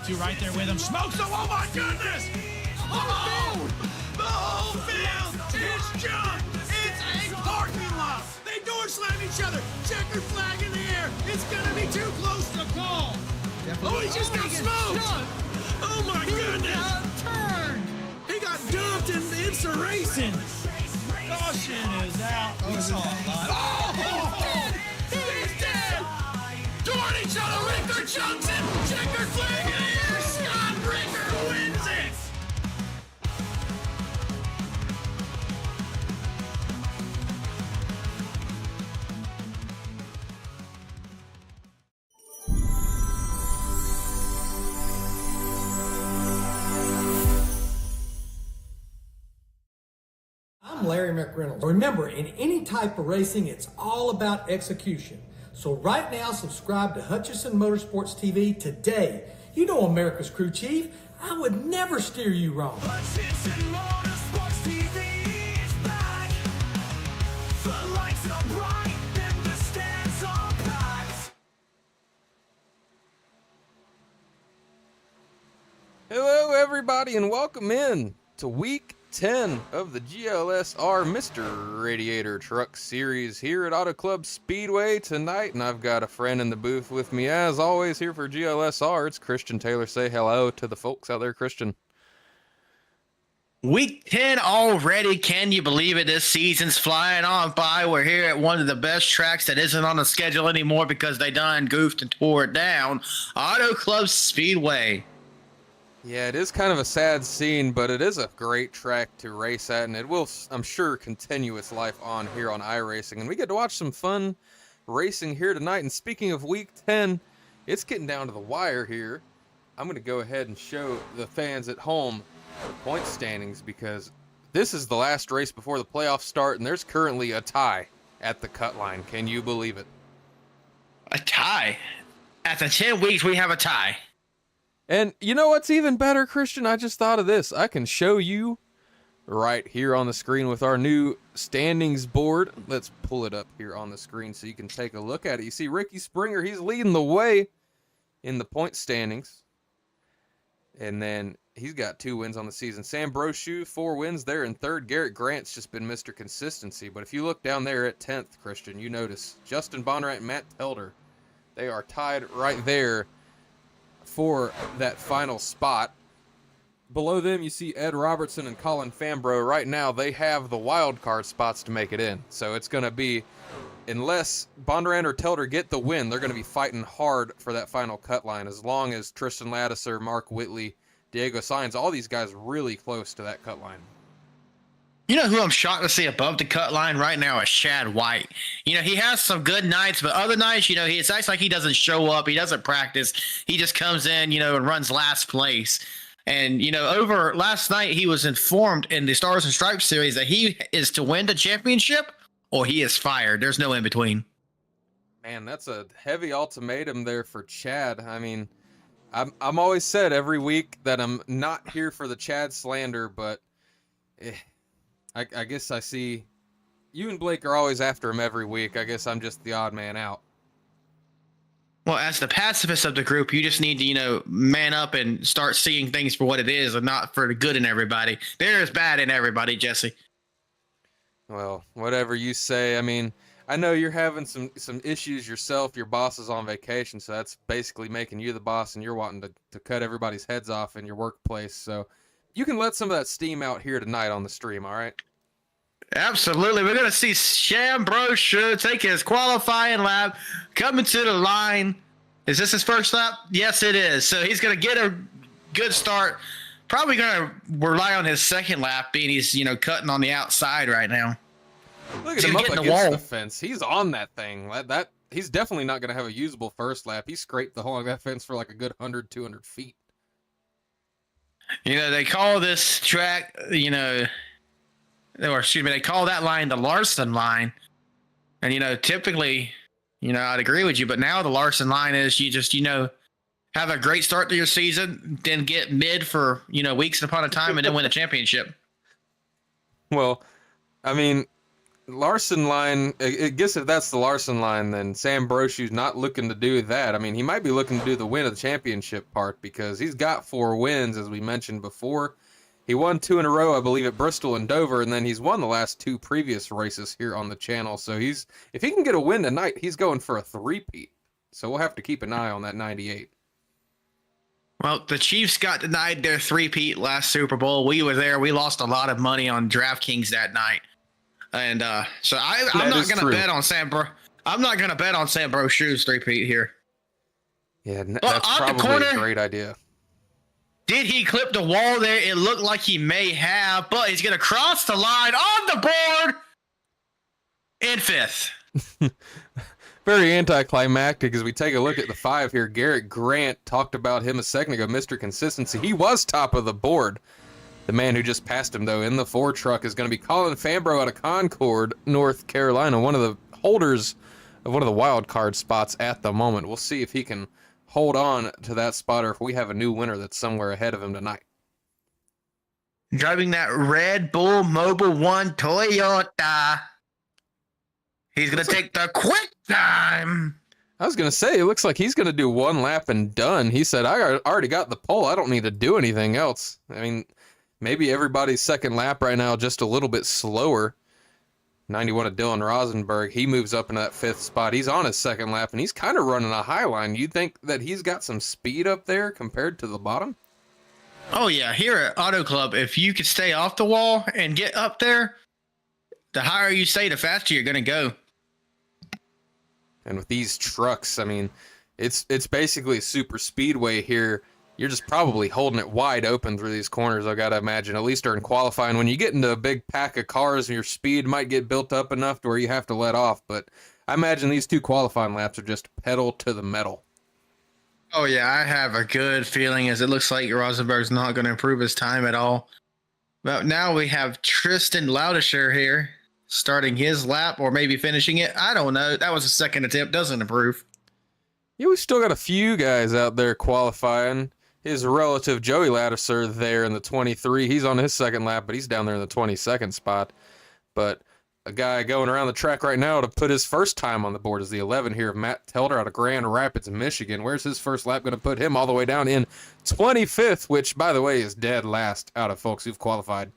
Two right there with him. Smokes them. Oh, my goodness. Oh, the whole field is junk. It's a parking lot. They door slam each other. Checkered flag in the air. It's going to be too close to call. Oh, he just got smoked. Oh, my goodness. He got dumped in racing. Caution is out. We saw a lot. Oh, he's dead. Toward each other. Ricker jumps in. Checkered flag in the air. Scott Ricker wins it. I'm Larry McReynolds. Remember, in any type of racing, it's all about execution. So right now, subscribe to Hutchison Motorsports TV today. You know America's crew chief. I would never steer you wrong. Hutchison Motorsports TV is back. The lights are bright and the stands are packed. Hello, everybody, and welcome in to week 10 of the GLSR Mr. Radiator Truck Series here at Auto Club Speedway tonight, and I've got a friend in the booth with me, as always, here for GLSR. It's Christian Taylor. Say hello to the folks out there, Christian. Week 10 already. Can you believe it? This season's flying on by. We're here at one of the best tracks that isn't on the schedule anymore because they done goofed and tore it down. Auto Club Speedway. Yeah, it is kind of a sad scene, but it is a great track to race at, and it will, I'm sure, continue its life on here on iRacing. And we get to watch some fun racing here tonight. And speaking of week 10, it's getting down to the wire here. I'm going to go ahead and show the fans at home the point standings because this is the last race before the playoffs start, and there's currently a tie at the cut line. Can you believe it? A tie? After 10 weeks, we have a tie. And you know what's even better, Christian? I just thought of this. I can show you right here on the screen with our new standings board. Let's pull it up here on the screen so you can take a look at it. You see Ricky Springer, he's leading the way in the point standings. And then he's got 2 wins on the season. Sam Brochu, 4 wins there in third. Garrett Grant's just been Mr. Consistency. But if you look down there at 10th, Christian, you notice Justin Bondurant and Matt Telder. They are tied right there for that final spot. Below them, you see Ed Robertson and Colin Fambro. Right now, they have the wild card spots to make it in. So it's going to be, unless Bondurant or Telder get the win, they're going to be fighting hard for that final cut line. As long as Tristan Lattiser, Mark Whitley, Diego Sainz, all these guys really close to that cut line. You know who I'm shocked to see above the cut line right now is Chad White. You know, he has some good nights, but other nights, you know, it's acts like he doesn't show up. He doesn't practice. He just comes in, you know, and runs last place. And, you know, over last night, he was informed in the Stars and Stripes series that he is to win the championship or he is fired. There's no in between. Man, that's a heavy ultimatum there for Chad. I mean, I'm always said every week that I'm not here for the Chad slander, but I guess I see you and Blake are always after him every week. I guess I'm just the odd man out. Well, as the pacifist of the group, you just need to, you know, man up and start seeing things for what it is and not for the good in everybody. There is bad in everybody, Jesse. Well, whatever you say. I mean, I know you're having some issues yourself. Your boss is on vacation, so that's basically making you the boss, and you're wanting to cut everybody's heads off in your workplace. So you can let some of that steam out here tonight on the stream, all right? Absolutely. We're going to see Sam Brochu take his qualifying lap, coming to the line. Is this his first lap? Yes, it is. So he's going to get a good start. Probably going to rely on his second lap, being he's, you know, cutting on the outside right now. Look at him up against the fence. He's on that thing. He's definitely not going to have a usable first lap. He scraped the whole of that fence for like a good 100, 200 feet. You know, they call this track, you know, or excuse me, they call that line the Larson line. And, you know, typically, you know, I'd agree with you, but now the Larson line is you just, you know, have a great start to your season, then get mid for, you know, weeks upon a time and then win a championship. Well, I mean, Larson line, I guess if that's the Larson line, then Sam Broshu's not looking to do that. I mean, he might be looking to do the win of the championship part because he's got 4 wins, as we mentioned before. He won 2 in a row, I believe, at Bristol and Dover, and then he's won the last 2 previous races here on the channel. So if he can get a win tonight, he's going for a 3-peat. So we'll have to keep an eye on that 98. Well, the Chiefs got denied their 3-peat last Super Bowl. We were there. We lost a lot of money on DraftKings that night. And so I'm not going to bet on I'm not going to bet on Sam Broshu's 3-peat here. Yeah, that's probably a great idea. Did he clip the wall there? It looked like he may have, but he's going to cross the line on the board in 5th. Very anticlimactic as we take a look at the 5 here. Garrett Grant, talked about him a second ago, Mr. Consistency. He was top of the board. The man who just passed him, though, in the 4 truck is going to be Colin Fambrough out of Concord, North Carolina, one of the holders of one of the wild card spots at the moment. We'll see if he can hold on to that spot or if we have a new winner that's somewhere ahead of him tonight. Driving that Red Bull Mobile 1 Toyota. He's going to take the quick time. I was going to say, it looks like he's going to do 1 lap and done. He said, I already got the pole. I don't need to do anything else. I mean, maybe everybody's second lap right now just a little bit slower. 91 of Dylan Rosenberg. He moves up into that 5th spot. He's on his second lap, and he's kind of running a high line. You think that he's got some speed up there compared to the bottom? Oh, yeah. Here at Auto Club, if you could stay off the wall and get up there, the higher you stay, the faster you're going to go. And with these trucks, I mean, it's basically a super speedway here. You're just probably holding it wide open through these corners, I got to imagine, at least during qualifying. When you get into a big pack of cars, your speed might get built up enough to where you have to let off. But I imagine these 2 qualifying laps are just pedal to the metal. Oh, yeah, I have a good feeling as it looks like Rosenberg's not going to improve his time at all. But now we have Tristan Laudisher here, starting his lap or maybe finishing it. I don't know. That was a second attempt. Doesn't improve. Yeah, we still got a few guys out there qualifying. His relative Joey Ladisher there in the 23. He's on his second lap, but he's down there in the 22nd spot. But a guy going around the track right now to put his first time on the board is the 11 here of Matt Telder out of Grand Rapids, Michigan. Where's his first lap going to put him? All the way down in 25th, which, by the way, is dead last out of folks who've qualified.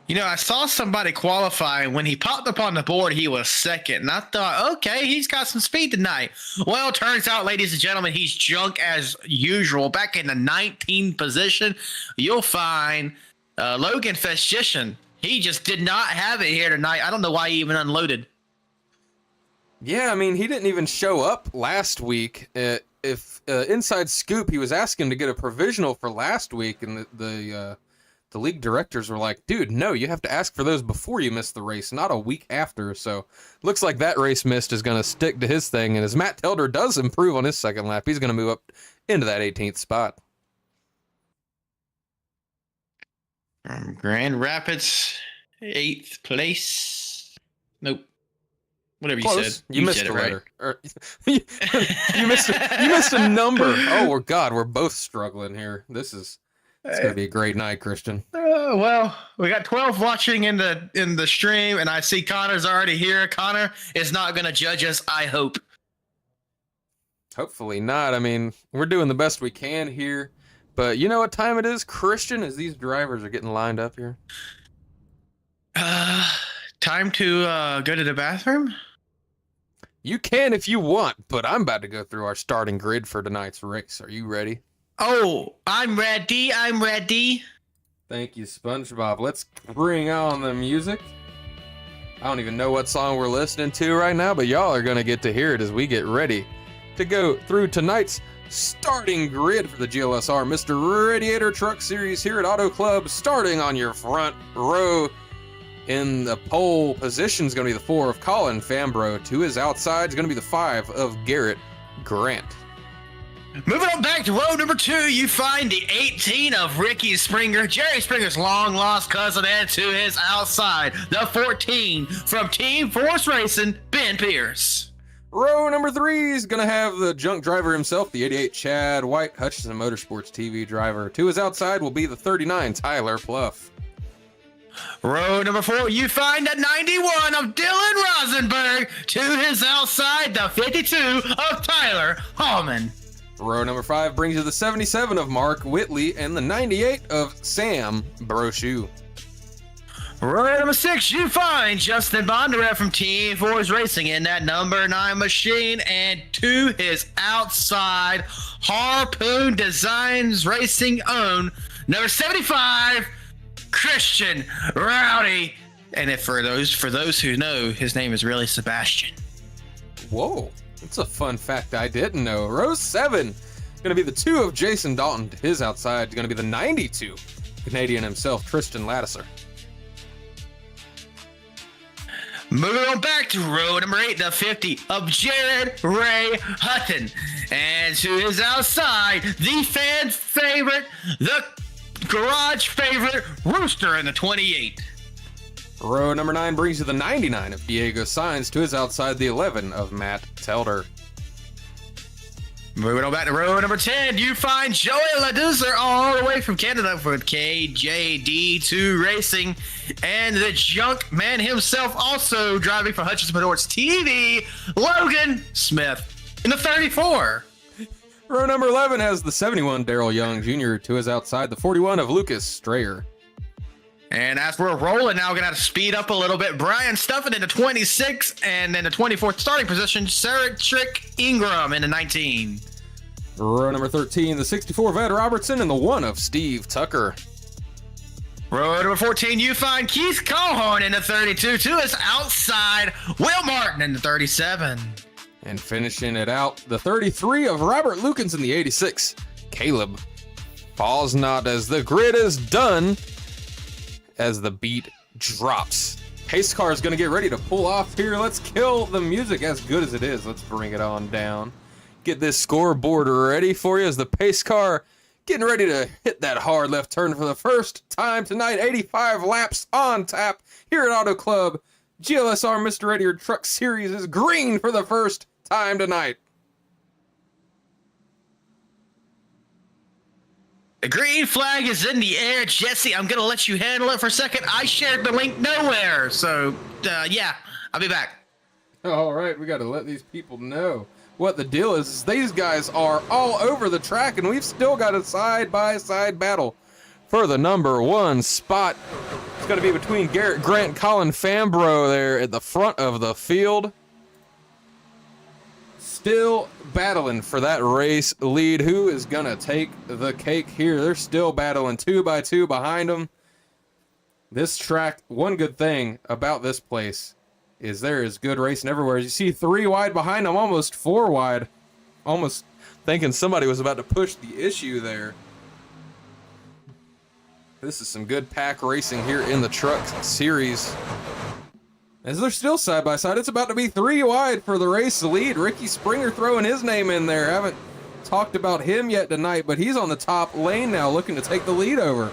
You know, I saw somebody qualify. When he popped up on the board, he was second. And I thought, okay, he's got some speed tonight. Well, turns out, ladies and gentlemen, he's junk as usual. Back in the 19th position, you'll find Logan Festitian. He just did not have it here tonight. I don't know why he even unloaded. Yeah, I mean, he didn't even show up last week. If Inside Scoop, he was asking to get a provisional for last week, and the league directors were like, dude, no, you have to ask for those before you miss the race, not a week after. So looks like that race missed is going to stick to his thing. And as Matt Telder does improve on his second lap, he's going to move up into that 18th spot. Grand Rapids, 8th place. Nope. Whatever Close. you said. You missed said a it right. letter. You missed a number. Oh, God, we're both struggling here. It's going to be a great night, Christian. Well, we got 12 watching in the stream, and I see Connor's already here. Connor is not going to judge us, I hope. Hopefully not. I mean, we're doing the best we can here. But you know what time it is, Christian, as these drivers are getting lined up here? Time to go to the bathroom? You can if you want, but I'm about to go through our starting grid for tonight's race. Are you ready? Oh, I'm ready. I'm ready. Thank you, SpongeBob. Let's bring on the music. I don't even know what song we're listening to right now, but y'all are going to get to hear it as we get ready to go through tonight's starting grid for the GLSR Mr. Radiator Truck Series here at Auto Club. Starting on your front row in the pole position is going to be the 4 of Colin Fambrough. To his outside is going to be the 5 of Garrett Grant. Moving on back to row number 2, you find the 18 of Ricky Springer, Jerry Springer's long-lost cousin, and to his outside, the 14 from Team Force Racing, Ben Pierce. Row number 3 is going to have the junk driver himself, the 88 Chad White, Hutchinson Motorsports TV driver. To his outside will be the 39 Tyler Pluff. Row number 4, you find the 91 of Dylan Rosenberg. To his outside, the 52 of Tyler Hallman. Row number 5 brings you the 77 of Mark Whitley and the 98 of Sam Brochu. Row number 6, you find Justin Bondarette from Team Force Racing in that number 9 machine, and to his outside, Harpoon Designs Racing own number 75, Christian Rowdy. And if for those who know, his name is really Sebastian. Whoa, that's a fun fact I didn't know. Row 7 gonna be the 2 of Jason Dalton. To his outside, gonna be the 92 Canadian himself, Tristan Lattiser. Moving on back to row number 8, the 50 of Jared Ray Hutton. And to his outside, the fan favorite, the garage favorite, Rooster in the 28. Row number 9 brings you the 99 of Diego Sainz. To his outside, the 11 of Matt Telder. Moving on back to row number 10, you find Joey Ladouceur all the way from Canada for KJD2 Racing. And the junk man himself, also driving for Hutchison Motorsports TV, Logan Smith in the 34. Row number 11 has the 71 Daryl Young Jr. To his outside, the 41 of Lucas Strayer. And as we're rolling now, we're going to have to speed up a little bit. Brian Stuffin in the 26, and in the 24th starting position, Trick Ingram in the 19. Row number 13, the 64 of Ed Robertson and the 1 of Steve Tucker. Row number 14, you find Keith Calhoun in the 32. To his outside, Will Martin in the 37. And finishing it out, the 33 of Robert Lukens in the 86. Caleb Fosnot, as the grid is done. As the beat drops, pace car is going to get ready to pull off here. Let's kill the music, as good as it is. Let's bring it on down. Get this scoreboard ready for you as the pace car getting ready to hit that hard left turn for the first time tonight. 85 laps on tap here at Auto Club. GLSR Mr. Radiator Truck Series is green for the first time tonight. The green flag is in the air. Jesse, I'm going to let you handle it for a second. I shared the link nowhere. So, yeah, I'll be back. All right, we got to let these people know what the deal is. These guys are all over the track, and we've still got a side-by-side battle for the number 1 spot. It's going to be between Garrett Grant and Colin Fambro there at the front of the field. Still battling for that race lead. Who is going to take the cake here? They're still battling 2 by 2 behind them. This track, one good thing about this place is there is good racing everywhere. As you see 3 wide behind them, almost 4 wide. Almost thinking somebody was about to push the issue there. This is some good pack racing here in the truck series. As they're still side by side, it's about to be 3 wide for the race lead. Ricky Springer throwing his name in there. Haven't talked about him yet tonight, but he's on the top lane now looking to take the lead over.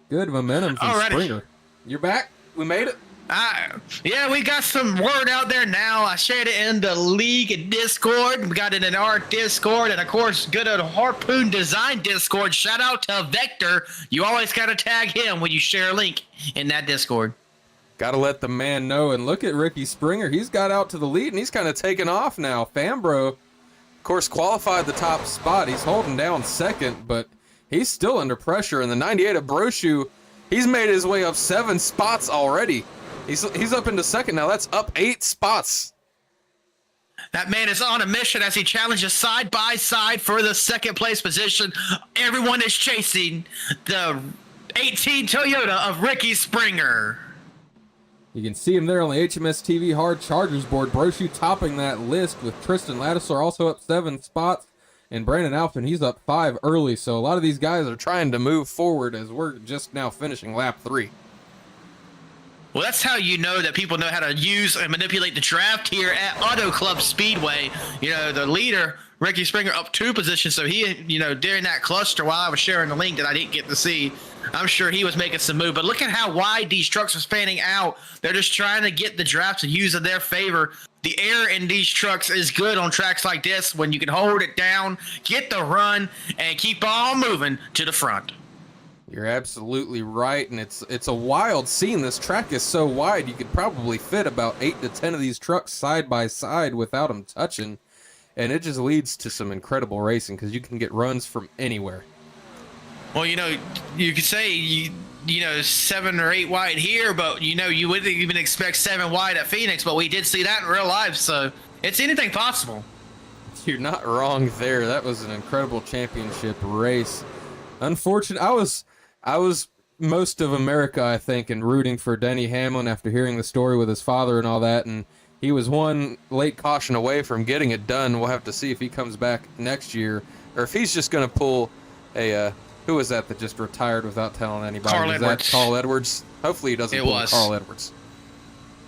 Good momentum from Alrighty. Springer. You're back? We made it? Yeah, we got some word out there now. I shared it in the league Discord. We got it in our Discord, and of course, good old Harpoon Design Discord. Shout out to Vector. You always gotta tag him when you share a link in that Discord. Gotta let the man know. And look at Ricky Springer. He's got out to the lead, and he's kind of taken off now. Fambro, of course, qualified the top spot. He's holding down second, but he's still under pressure. And the 98 of Brochu, he's made his way up 7 spots already. He's up into second now. That's up 8 spots. That man is on a mission as he challenges side by side for the second place position. Everyone is chasing the 18 Toyota of Ricky Springer. You can see him there on the HMS TV Hard Chargers board. Brochu topping that list with Tristan Lattiser also up 7 spots. And Brandon Alphin, he's up 5 early. So a lot of these guys are trying to move forward as we're just now finishing lap 3. Well, that's how you know that people know how to use and manipulate the draft here at Auto Club Speedway. You know, the leader, Ricky Springer, up 2 positions. So he, you know, during that cluster while I was sharing the link that I didn't get to see, I'm sure he was making some move. But look at how wide these trucks are spanning out. They're just trying to get the draft to use in their favor. The air in these trucks is good on tracks like this when you can hold it down, get the run, and keep on moving to the front. You're absolutely right, and it's a wild scene. This track is so wide, you could probably fit about 8 to 10 of these trucks side by side without them touching, and it just leads to some incredible racing because you can get runs from anywhere. Well, you could say you know 7 or 8 wide here, but you wouldn't even expect 7 wide at Phoenix, but we did see that in real life, so it's anything possible. You're not wrong there. That was an incredible championship race. Unfortunately, I was most of America, I think, and rooting for Denny Hamlin after hearing the story with his father and all that, and he was one late caution away from getting it done. We'll have to see if he comes back next year, or if he's just going to pull a, who was that just retired without telling anybody? Carl Was Edwards. that Carl Edwards? Hopefully he doesn't It pull was. Carl Edwards.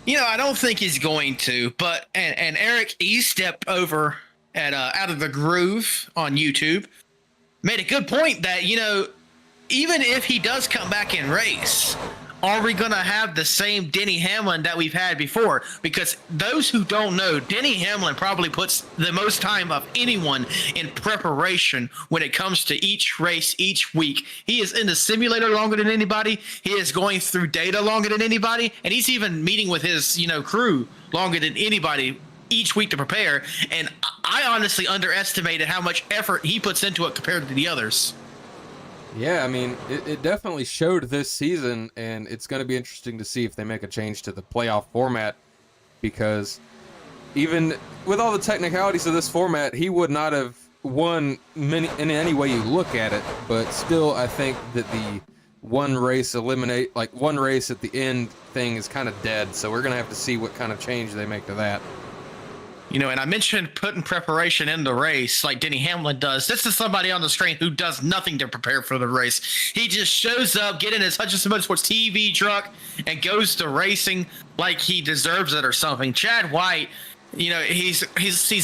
I don't think he's going to, but and Eric E-Step over at Out of the Groove on YouTube made a good point that, even if he does come back and race, are we going to have the same Denny Hamlin that we've had before? Because those who don't know, Denny Hamlin probably puts the most time of anyone in preparation when it comes to each race, each week. He is in the simulator longer than anybody. He is going through data longer than anybody. And he's even meeting with his, crew longer than anybody each week to prepare. And I honestly underestimated how much effort he puts into it compared to the others. Yeah, I mean, it definitely showed this season, and it's going to be interesting to see if they make a change to the playoff format, because even with all the technicalities of this format, he would not have won in any way you look at it, but still, I think that the one race at the end thing is kind of dead, so we're going to have to see what kind of change they make to that. And I mentioned putting preparation in the race like Denny Hamlin does. This is somebody on the screen who does nothing to prepare for the race. He just shows up, get in his Hutchinson Motorsports TV truck, and goes to racing like he deserves it or something. Chad White, he's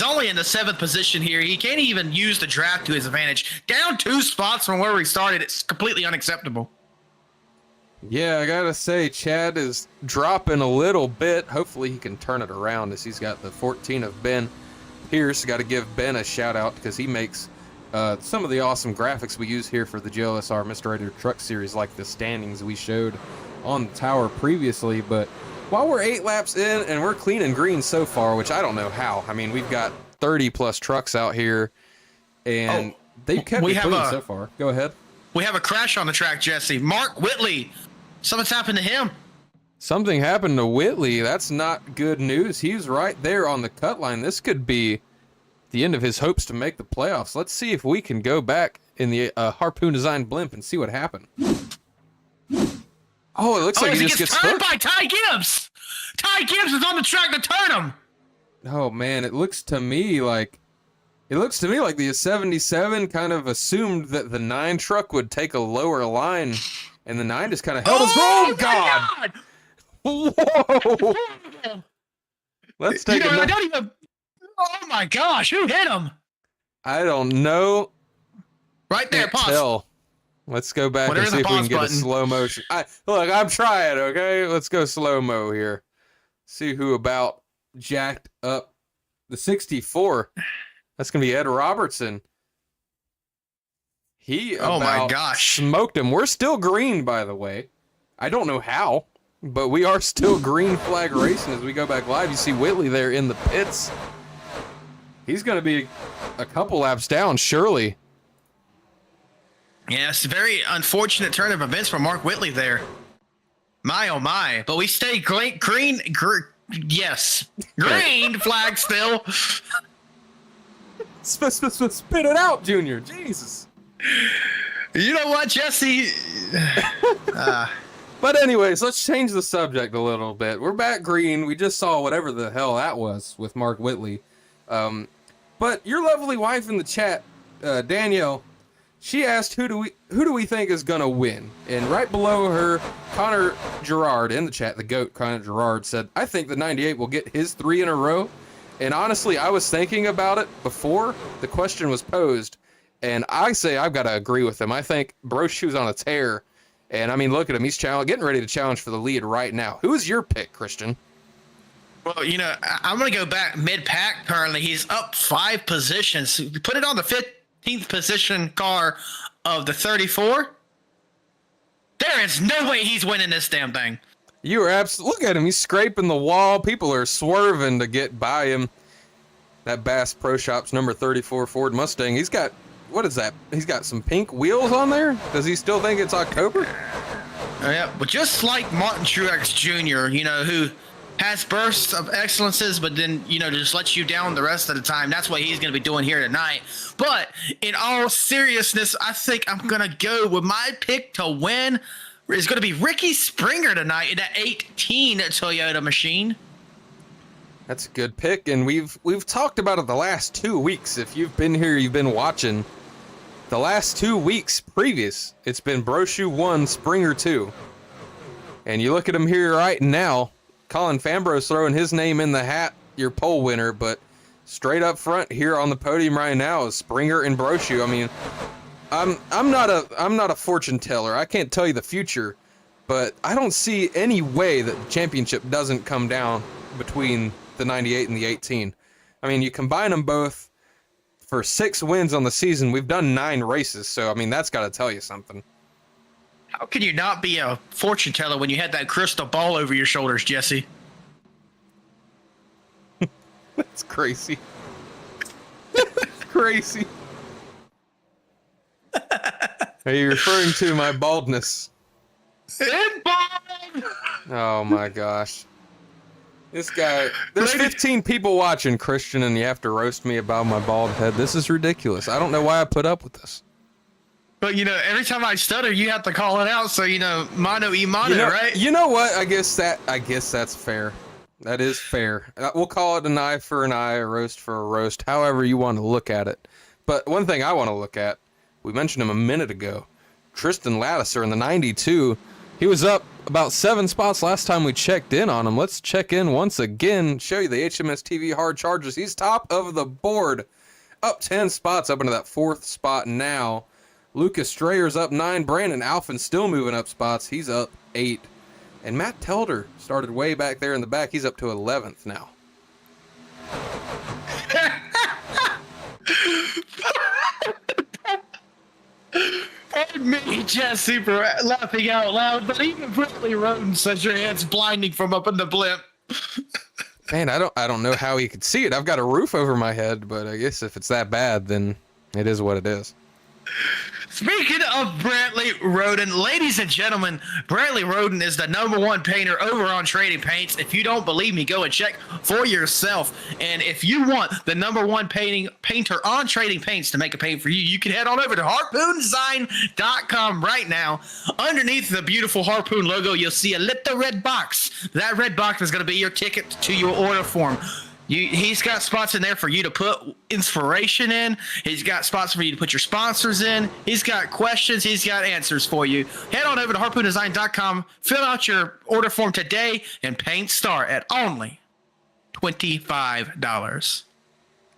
only in the 7th position here. He can't even use the draft to his advantage. Down 2 spots from where we started. It's completely unacceptable. Yeah, I gotta say, Chad is dropping a little bit. Hopefully he can turn it around as he's got the 14 of Ben Pierce. Got to give Ben a shout out because he makes some of the awesome graphics we use here for the GLSR Mr. Radiator Truck Series, like the standings we showed on the tower previously. But while we're 8 laps in and we're clean and green so far, which I don't know how. I mean, we've got 30 plus trucks out here, and they've kept it clean so far. Go ahead. We have a crash on the track, Jesse. Mark Whitley. Something's happened to him. Something happened to Whitley. That's not good news. He's right there on the cut line. This could be the end of his hopes to make the playoffs. Let's see if we can go back in the Harpoon designed blimp and see what happened. Oh, it looks like he just gets turned hooked. by Ty Gibbs. Ty Gibbs is on the track to turn him. Oh man, it looks to me like the 77 kind of assumed that the 9 truck would take a lower line. And the 9 just kind of held us. Oh, God! Whoa! Let's take oh, my gosh. Who hit him? I don't know. Right there, pause. Tell. Let's go back and see if we can get a slow motion. Look, I'm trying, okay? Let's go slow-mo here. See who about jacked up the 64. That's going to be Ed Robertson. He smoked him. We're still green, by the way. I don't know how, but we are still green flag racing as we go back live. You see Whitley there in the pits. He's going to be a couple laps down, surely. Yeah, it's a very unfortunate turn of events for Mark Whitley there. My, oh my. But we stay green flag still. Spit it out, Junior. Jesus. You know what, Jesse? But anyways, let's change the subject a little bit. We're back green. We just saw whatever the hell that was with Mark Whitley. But your lovely wife in the chat, Danielle, she asked who do we think is gonna win? And right below her, Connor Gerard in the chat, the GOAT Connor Gerard, said, I think the 98 will get his 3 in a row. And honestly, I was thinking about it before the question was posed. And I say I've got to agree with him. I think Bro Shoe's on a tear. And, I mean, look at him. He's getting ready to challenge for the lead right now. Who is your pick, Christian? Well, I'm going to go back mid-pack currently. He's up 5 positions. Put it on the 15th position car of the 34. There is no way he's winning this damn thing. You are look at him. He's scraping the wall. People are swerving to get by him. That Bass Pro Shops number 34 Ford Mustang. He's got, what is that? He's got some pink wheels on there? Does he still think it's October? Yeah, but just like Martin Truex Jr., you know, who has bursts of excellences, but then, you know, just lets you down the rest of the time. That's what he's going to be doing here tonight. But in all seriousness, I think I'm going to go with my pick to win. It's going to be Ricky Springer tonight in that 18 Toyota machine. That's a good pick, and we've talked about it the last 2 weeks. If you've been here, you've been watching. The last 2 weeks previous, it's been Brochu 1, Springer 2. And you look at him here right now, Colin Fambro's throwing his name in the hat, your pole winner, but straight up front here on the podium right now is Springer and Brochu. I mean, I'm not a fortune teller. I can't tell you the future, but I don't see any way that the championship doesn't come down between the 98 and the 18. I mean, you combine them both for 6 wins on the season. We've done 9 races, so I mean, that's got to tell you something. How can you not be a fortune teller when you had that crystal ball over your shoulders, Jesse? That's crazy. That's crazy. Are you referring to my baldness? Oh my gosh. This guy, there's 15 people watching, Christian, and you have to roast me about my bald head. This is ridiculous. I don't know why I put up with this. But, you know, every time I stutter, you have to call it out. So, you know, mano y mano, right? You know what? I guess that's fair. That is fair. We'll call it an eye for an eye, a roast for a roast, however you want to look at it. But one thing I want to look at, we mentioned him a minute ago, Tristan Lattiser in the 92. He was up about 7 spots last time we checked in on him. Let's check in once again, show you the HMS TV hard charges. He's top of the board, up 10 spots, up into that 4th spot now. Lucas Strayer's up 9. Brandon Alphin still moving up spots. He's up 8. And Matt Telder started way back there in the back. He's up to 11th now. Pardon me, Jesse, for laughing out loud, but even Bradley Roden says your head's blinding from up in the blimp. Man, I don't know how he could see it. I've got a roof over my head, but I guess if it's that bad, then it is what it is. Speaking of Brantley Roden, ladies and gentlemen, Brantley Roden is the #1 painter over on Trading Paints. If you don't believe me, go and check for yourself. And if you want the #1 painter on Trading Paints to make a paint for you, you can head on over to harpoondesign.com right now. Underneath the beautiful Harpoon logo, you'll see a little red box. That red box is going to be your ticket to your order form. He's got spots in there for you to put inspiration in. He's got spots for you to put your sponsors in. He's got questions. He's got answers for you. Head on over to harpoondesign.com, fill out your order form today, and paint start at only $25.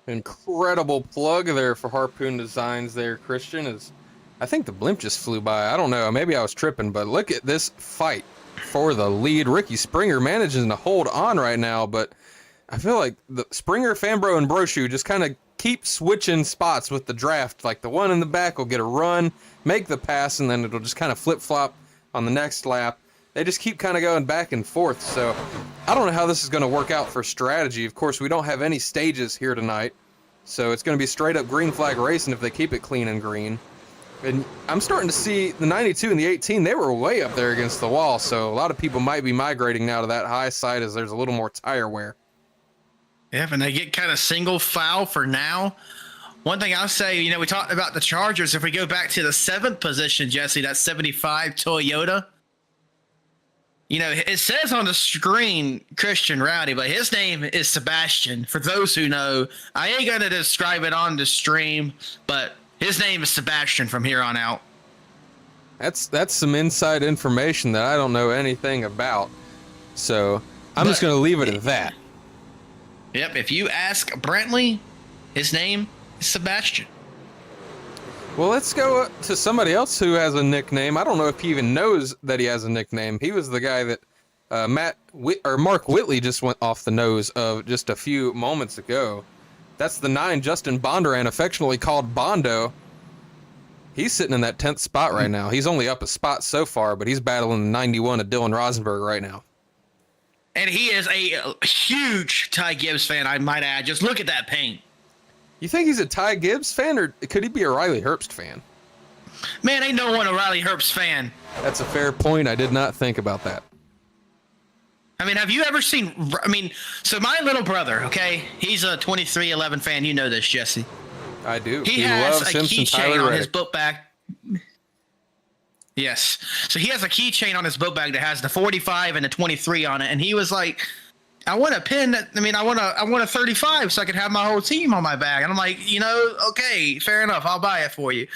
Incredible plug there for Harpoon Designs there, Christian. I think the blimp just flew by. I don't know. Maybe I was tripping, but look at this fight for the lead. Ricky Springer managing to hold on right now, but I feel like the Springer, Fambro, and Brochu just kind of keep switching spots with the draft. Like the one in the back will get a run, make the pass, and then it'll just kind of flip-flop on the next lap. They just keep kind of going back and forth. So I don't know how this is going to work out for strategy. Of course, we don't have any stages here tonight, so it's going to be straight up green flag racing if they keep it clean and green. And I'm starting to see the 92 and the 18, they were way up there against the wall, so a lot of people might be migrating now to that high side as there's a little more tire wear. Yeah, and they get kind of single file for now. One thing I'll say, you know, we talked about the Chargers. If we go back to the 7th position, Jesse, that 75 Toyota, you know, it says on the screen Christian Rowdy, but his name is Sebastian. For those who know, I ain't going to describe it on the stream, but his name is Sebastian from here on out. That's some inside information that I don't know anything about. So I'm just going to leave it at that. Yep, if you ask Brantley, his name is Sebastian. Well, let's go to somebody else who has a nickname. I don't know if he even knows that he has a nickname. He was the guy that Mark Whitley just went off the nose of just a few moments ago. That's the 9, Justin Bondurant, affectionately called Bondo. He's sitting in that 10th spot right now. He's only up a spot so far, but he's battling the 91 of Dylan Rosenberg right now. And he is a huge Ty Gibbs fan, I might add. Just look at that paint. You think he's a Ty Gibbs fan, or could he be a Riley Herbst fan? Man, ain't no one a Riley Herbst fan. That's a fair point. I did not think about that. I mean, have you ever seen... so my little brother, okay, he's a 2311 fan. You know this, Jesse. I do. He has loves a Simpson keychain Tyler on Reddick. his book bag. Yes. So he has a keychain on his book bag that has the 45 and the 23 on it, and he was like, I want a pin that, I want a 35 so I can have my whole team on my bag. And I'm like, okay, fair enough. I'll buy it for you.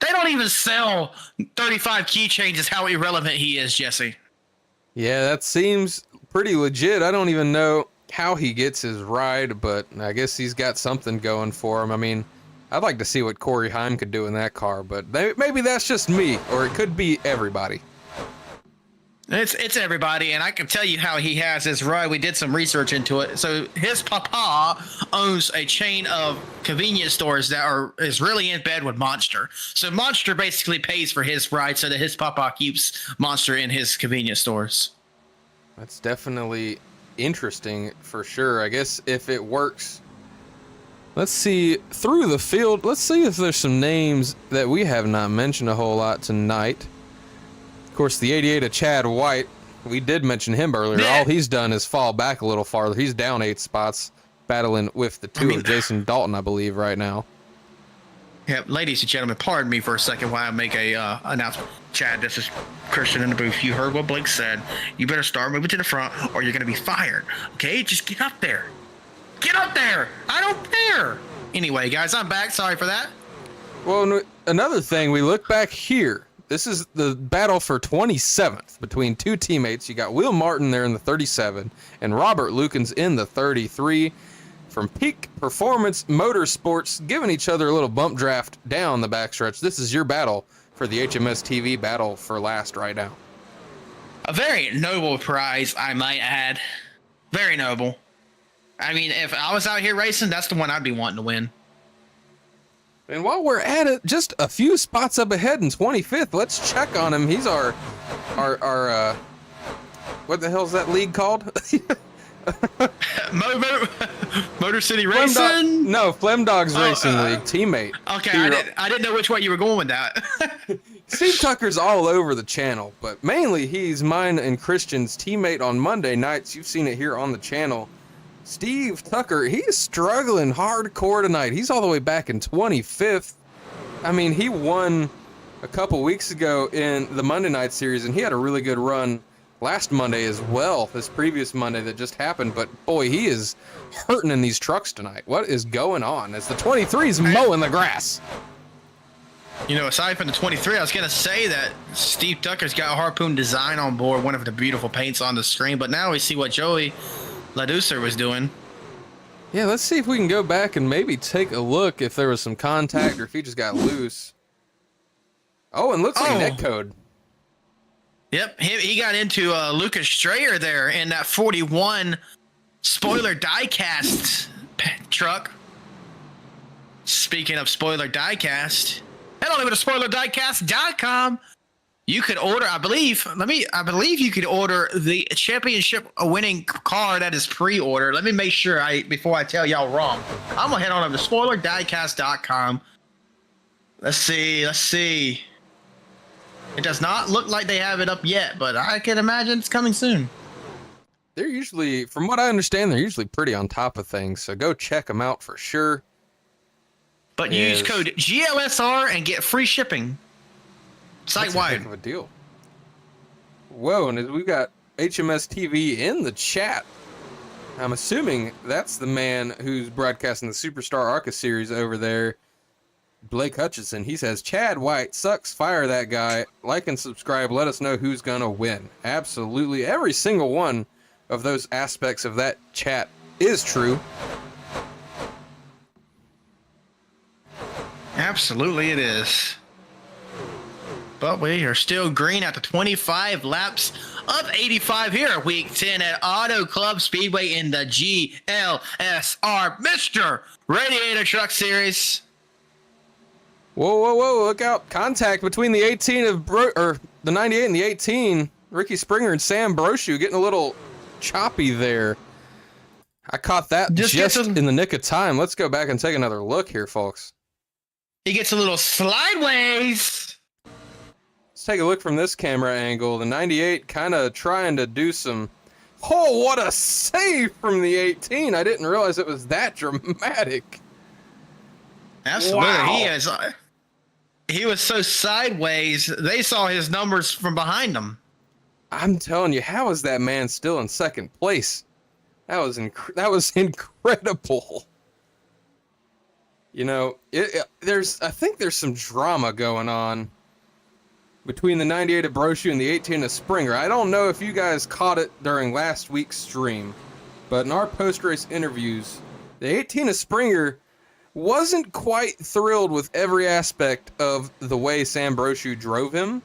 They don't even sell 35 keychains is how irrelevant he is, Jesse. Yeah, that seems pretty legit. I don't even know how he gets his ride, but I guess he's got something going for him. I mean, I'd like to see what Corey Heim could do in that car, but maybe that's just me, or it could be everybody. It's everybody, and I can tell you how he has his ride. We did some research into it. So his papa owns a chain of convenience stores that is really in bed with Monster. So Monster basically pays for his ride so that his papa keeps Monster in his convenience stores. That's definitely interesting for sure. I guess if it works, let's see through the field. Let's see if there's some names that we have not mentioned a whole lot tonight. Of course, the 88 of Chad White, we did mention him earlier. All he's done is fall back a little farther. He's down 8 spots, battling with the two of Jason Dalton, I believe, right now. Yeah, ladies and gentlemen, pardon me for a second while I make a announcement. Chad, this is Christian in the booth. You heard what Blake said. You better start moving to the front or you're going to be fired. Okay? Just get up there. Get up there. I don't care. Anyway, guys, I'm back. Sorry for that. Well, another thing, we look back here. This is the battle for 27th between two teammates. You got Will Martin there in the 37 and Robert Lukens in the 33. From Peak Performance Motorsports, giving each other a little bump draft down the backstretch. This is your battle for the HMS TV battle for last right now. A very noble prize, I might add. Very noble. I mean, if I was out here racing, that's the one I'd be wanting to win. And while we're at it, just a few spots up ahead in 25th, let's check on him. He's our what the hell's that league called? Motor City Racing? No, Flem Dogs Racing League teammate. Okay, I didn't know which way you were going with that. Steve Tucker's all over the channel, but mainly he's mine and Christian's teammate on Monday nights. You've seen it here on the channel. Steve Tucker, he is struggling hardcore tonight. He's all the way back in 25th. I mean, he won a couple weeks ago in the Monday night series, and he had a really good run last Monday as well, this previous Monday that just happened. But boy, he is hurting in these trucks tonight. What is going on? As the 23's mowing the grass. Aside from the 23, I was going to say that Steve Tucker's got a Harpoon Design on board, one of the beautiful paints on the screen, but now we see what Joey LaDucer was doing. Yeah, let's see if we can go back and maybe take a look if there was some contact or if he just got loose. Oh, and looks like net code. Yep, he got into Lucas Strayer there in that 41 spoiler diecast truck. Speaking of spoiler diecast, head on over to spoilerdiecast.com. You could order, I believe you could order the championship winning car that is pre-order. Let me make sure before I tell y'all wrong. I'm gonna head on over to spoilerdiecast.com. Let's see. It does not look like they have it up yet, but I can imagine it's coming soon. They're usually, from what I understand, they're usually pretty on top of things, so go check them out for sure. But use code GLSR and get free shipping. Site wide. Heck of a deal. Whoa, and we've got HMS TV in the chat. I'm assuming that's the man who's broadcasting the Superstar ARCA series over there, Blake Hutchison. He says, Chad White sucks, fire that guy. Like and subscribe, let us know who's gonna win. Absolutely, every single one of those aspects of that chat is true. Absolutely it is. But we are still green after 25 laps of 85 here at week 10 at Auto Club Speedway in the GLSR Mr. Radiator Truck Series. Whoa, whoa, whoa! Look out! Contact between the 18 of the 98 and the 18. Ricky Springer and Sam Brochu getting a little choppy there. I caught that just in the nick of time. Let's go back and take another look here, folks. He gets a little slideways. Let's take a look from this camera angle. The 98 kind of trying to do some... Oh, what a save from the 18. I didn't realize it was that dramatic. Absolutely. Wow. He was so sideways, they saw his numbers from behind him. I'm telling you, how is that man still in second place? That was incredible. You know, I think there's some drama going on between the 98 of Brochu and the 18 of Springer. I don't know if you guys caught it during last week's stream, but in our post-race interviews, the 18 of Springer wasn't quite thrilled with every aspect of the way Sam Brochu drove him.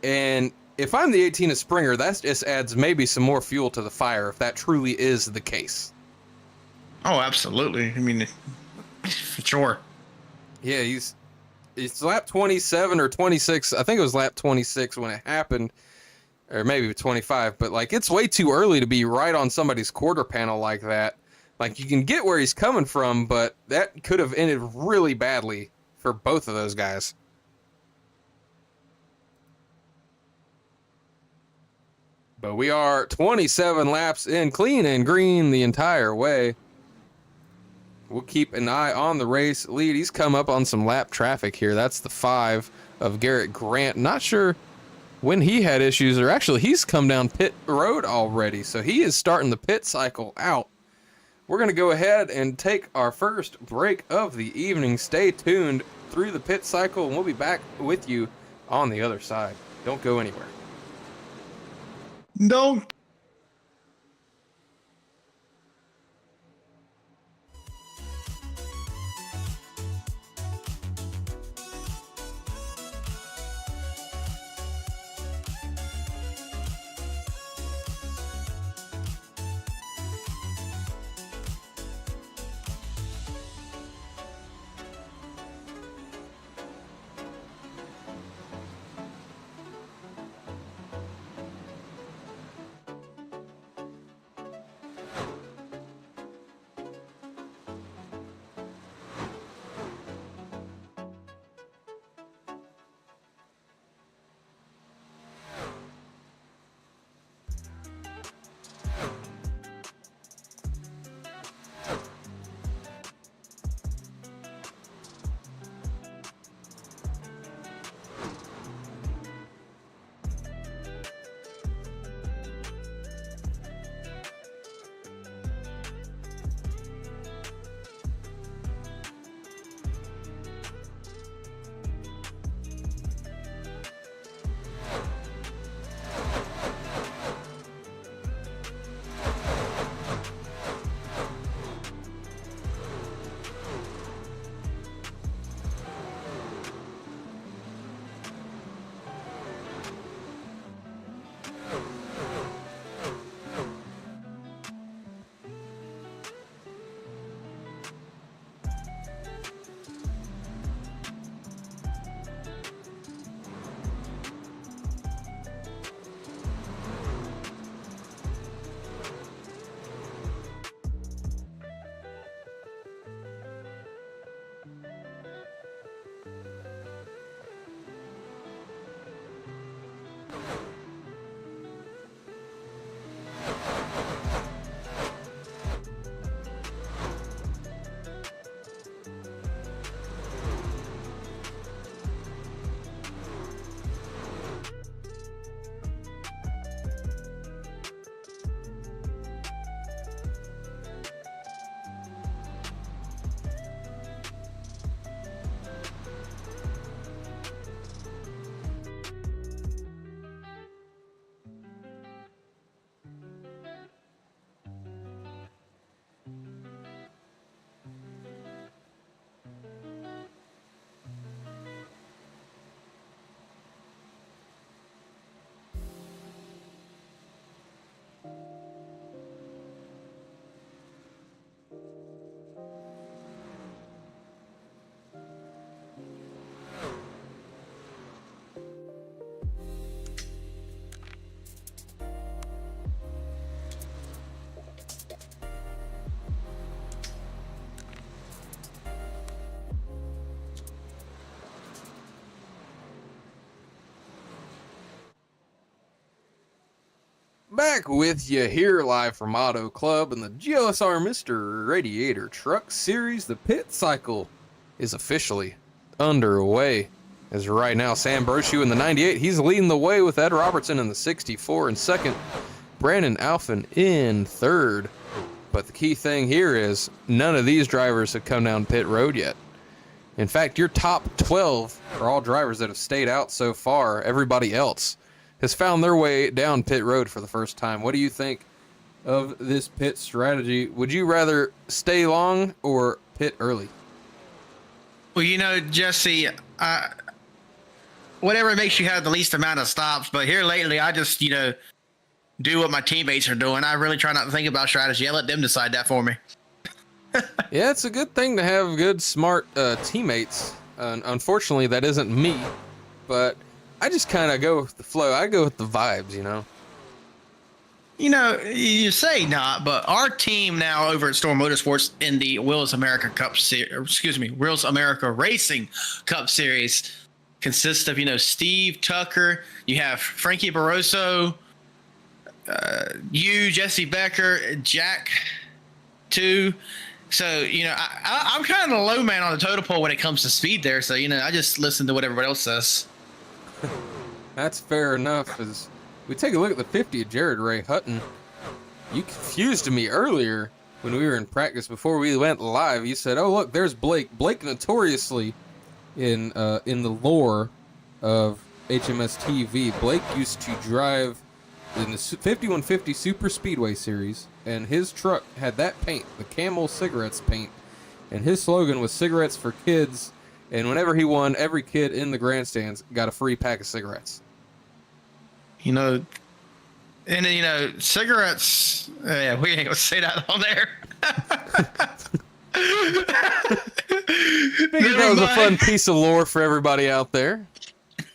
And if I'm the 18 of Springer, that just adds maybe some more fuel to the fire if that truly is the case. Oh, absolutely. I mean, for sure. Yeah, it's lap 27 or 26. I think it was lap 26 when it happened, or maybe 25. But like, it's way too early to be right on somebody's quarter panel like that. Like, you can get where he's coming from, but that could have ended really badly for both of those guys. But we are 27 laps in, clean and green the entire way. We'll keep an eye on the race lead. He's come up on some lap traffic here. That's the 5 of Garrett Grant. Not sure when he had issues, or actually he's come down pit road already. So he is starting the pit cycle out. We're going to go ahead and take our first break of the evening. Stay tuned through the pit cycle, and we'll be back with you on the other side. Don't go anywhere. Don't. Back with you here live from Auto Club and the GLSR Mr. Radiator Truck Series. The pit cycle is officially underway. As right now, Sam Brochu in the 98, he's leading the way with Ed Robertson in the 64 in second, Brandon Alphen in third. But the key thing here is none of these drivers have come down pit road yet. In fact, your top 12 are all drivers that have stayed out so far. Everybody else has found their way down pit road for the first time. What do you think of this pit strategy? Would you rather stay long or pit early? Well, Jesse, whatever makes you have the least amount of stops. But here lately, I just, do what my teammates are doing. I really try not to think about strategy. I let them decide that for me. Yeah, it's a good thing to have good, smart teammates. Unfortunately, that isn't me. But I just kind of go with the flow. I go with the vibes, You say not, but our team now over at Storm Motorsports in the Wheels America Wheels America Racing Cup Series consists of, Steve Tucker, you have Frankie Barroso, you, Jesse Becker, Jack, too. So, I'm kind of the low man on the total pole when it comes to speed there. So, I just listen to what everybody else says. That's fair enough. As we take a look at the 50 of Jared Ray Hutton, you confused me earlier when we were in practice before we went live. You said, "Oh, look, there's Blake." Blake notoriously in the lore of HMS TV, Blake used to drive in the 5150 Super Speedway Series, and his truck had that paint, the Camel cigarettes paint, and his slogan was "Cigarettes for Kids." And whenever he won, every kid in the grandstands got a free pack of cigarettes. Cigarettes. Yeah, we ain't gonna say that on there. Figured that was a fun piece of lore for everybody out there.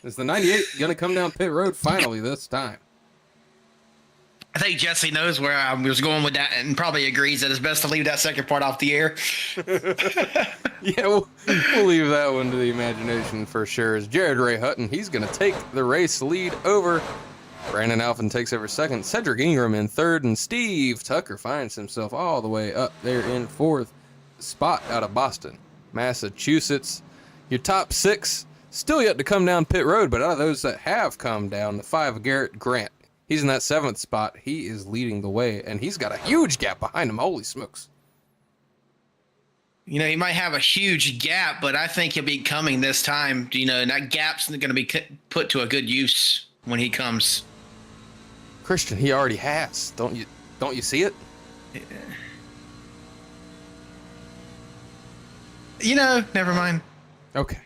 Is the 98 gonna come down pit road finally this time? I think Jesse knows where I was going with that and probably agrees that it's best to leave that second part off the air. Yeah, we'll leave that one to the imagination for sure. As Jared Ray Hutton, he's going to take the race lead over. Brandon Alphen takes over second. Cedric Ingram in third. And Steve Tucker finds himself all the way up there in fourth spot out of Boston, Massachusetts. Your top six still yet to come down pit road, but out of those that have come down, the 5 Garrett Grant. He's in that 7th spot. He is leading the way, and he's got a huge gap behind him. Holy smokes. He might have a huge gap, but I think he'll be coming this time. And that gap's going to be put to a good use when he comes. Christian, he already has. Don't you see it? Never mind. Okay.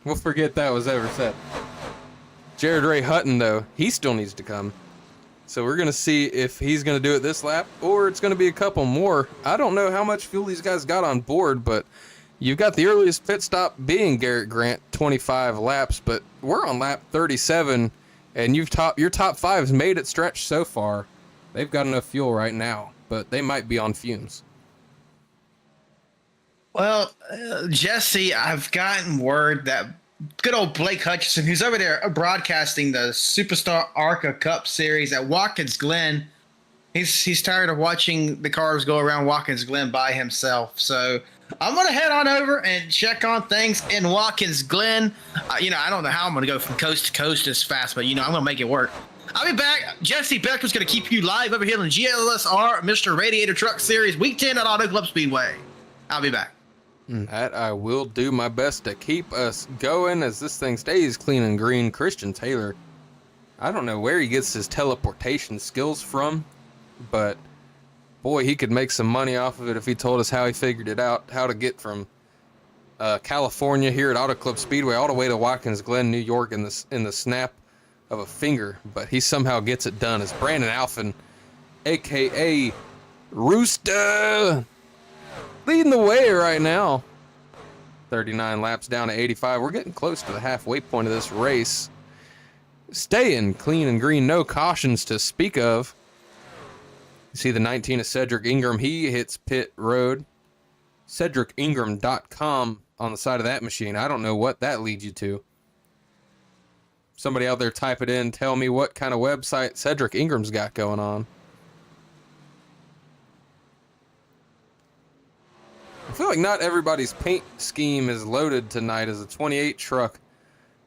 We'll forget that was ever said. Jared Ray Hutton, though, he still needs to come. So we're going to see if he's going to do it this lap or it's going to be a couple more. I don't know how much fuel these guys got on board, but you've got the earliest pit stop being Garrett Grant, 25 laps, but we're on lap 37, and your top 5's made it stretch so far. They've got enough fuel right now, but they might be on fumes. Well, Jesse, I've gotten word that good old Blake Hutchison, who's over there broadcasting the Superstar ARCA Cup Series at Watkins Glen, he's tired of watching the cars go around Watkins Glen by himself. So I'm going to head on over and check on things in Watkins Glen. I don't know how I'm going to go from coast to coast this fast, but, I'm going to make it work. I'll be back. Jesse Becker's going to keep you live over here on GLSR Mr. Radiator Truck Series Week 10 at Auto Club Speedway. I'll be back. That I will do my best to keep us going as this thing stays clean and green. Christian Taylor, I don't know where he gets his teleportation skills from, but boy, he could make some money off of it if he told us how he figured it out, how to get from California here at Auto Club Speedway all the way to Watkins Glen, New York in the snap of a finger. But he somehow gets it done as Brandon Alphen, a.k.a. Rooster, leading the way right now. 39 laps down to 85. We're getting close to the halfway point of this race. Staying clean and green. No cautions to speak of. You see the 19 of Cedric Ingram. He hits pit road. CedricIngram.com on the side of that machine. I don't know what that leads you to. Somebody out there type it in. Tell me what kind of website Cedric Ingram's got going on. I feel like not everybody's paint scheme is loaded tonight as a 28 truck.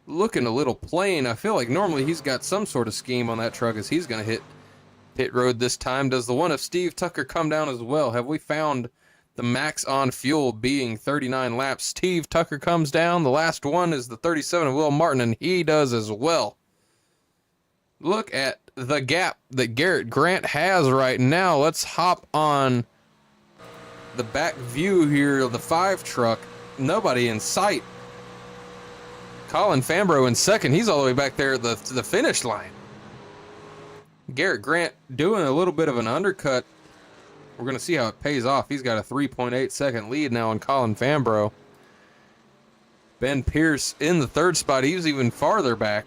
Looking a little plain. I feel like normally he's got some sort of scheme on that truck as he's going to hit pit road this time. Does the one of Steve Tucker come down as well? Have we found the max on fuel being 39 laps? Steve Tucker comes down. The last one is the 37 of Will Martin, and he does as well. Look at the gap that Garrett Grant has right now. Let's hop on the back view here of the 5 truck. Nobody in sight. Colin Fambrough in second. He's all the way back there at the finish line. Garrett Grant doing a little bit of an undercut. We're going to see how it pays off. He's got a 3.8 second lead now on Colin Fambrough. Ben Pierce in the 3rd spot. He's even farther back.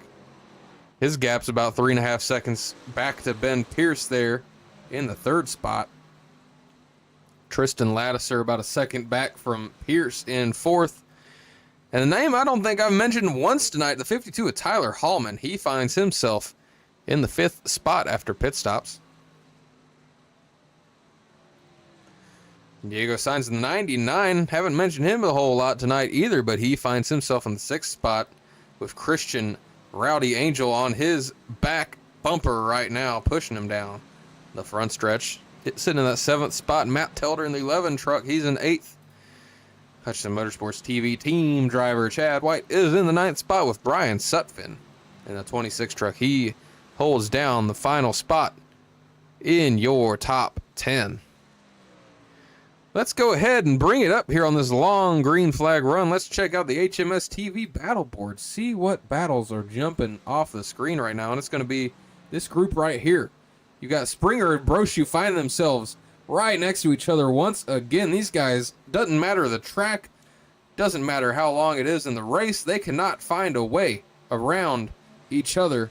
His gap's about 3.5 seconds back to Ben Pierce there in the 3rd spot. Tristan Lattiser about a second back from Pierce in 4th. And a name I don't think I've mentioned once tonight, the 52 of Tyler Hallman. He finds himself in the 5th spot after pit stops. Diego Sainz in the 99. Haven't mentioned him a whole lot tonight either, but he finds himself in the 6th spot with Christian Rowdy Angel on his back bumper right now, pushing him down the front stretch. Sitting in that 7th spot, Matt Telder in the 11 truck. He's in 8th. Hutchinson Motorsports TV team driver Chad White is in the 9th spot with Brian Sutphin in the 26 truck. He holds down the final spot in your top 10. Let's go ahead and bring it up here on this long green flag run. Let's check out the HMS TV battle board. See what battles are jumping off the screen right now. And it's going to be this group right here. You got Springer and Brochu finding themselves right next to each other once again. These guys, doesn't matter the track, doesn't matter how long it is in the race, they cannot find a way around each other.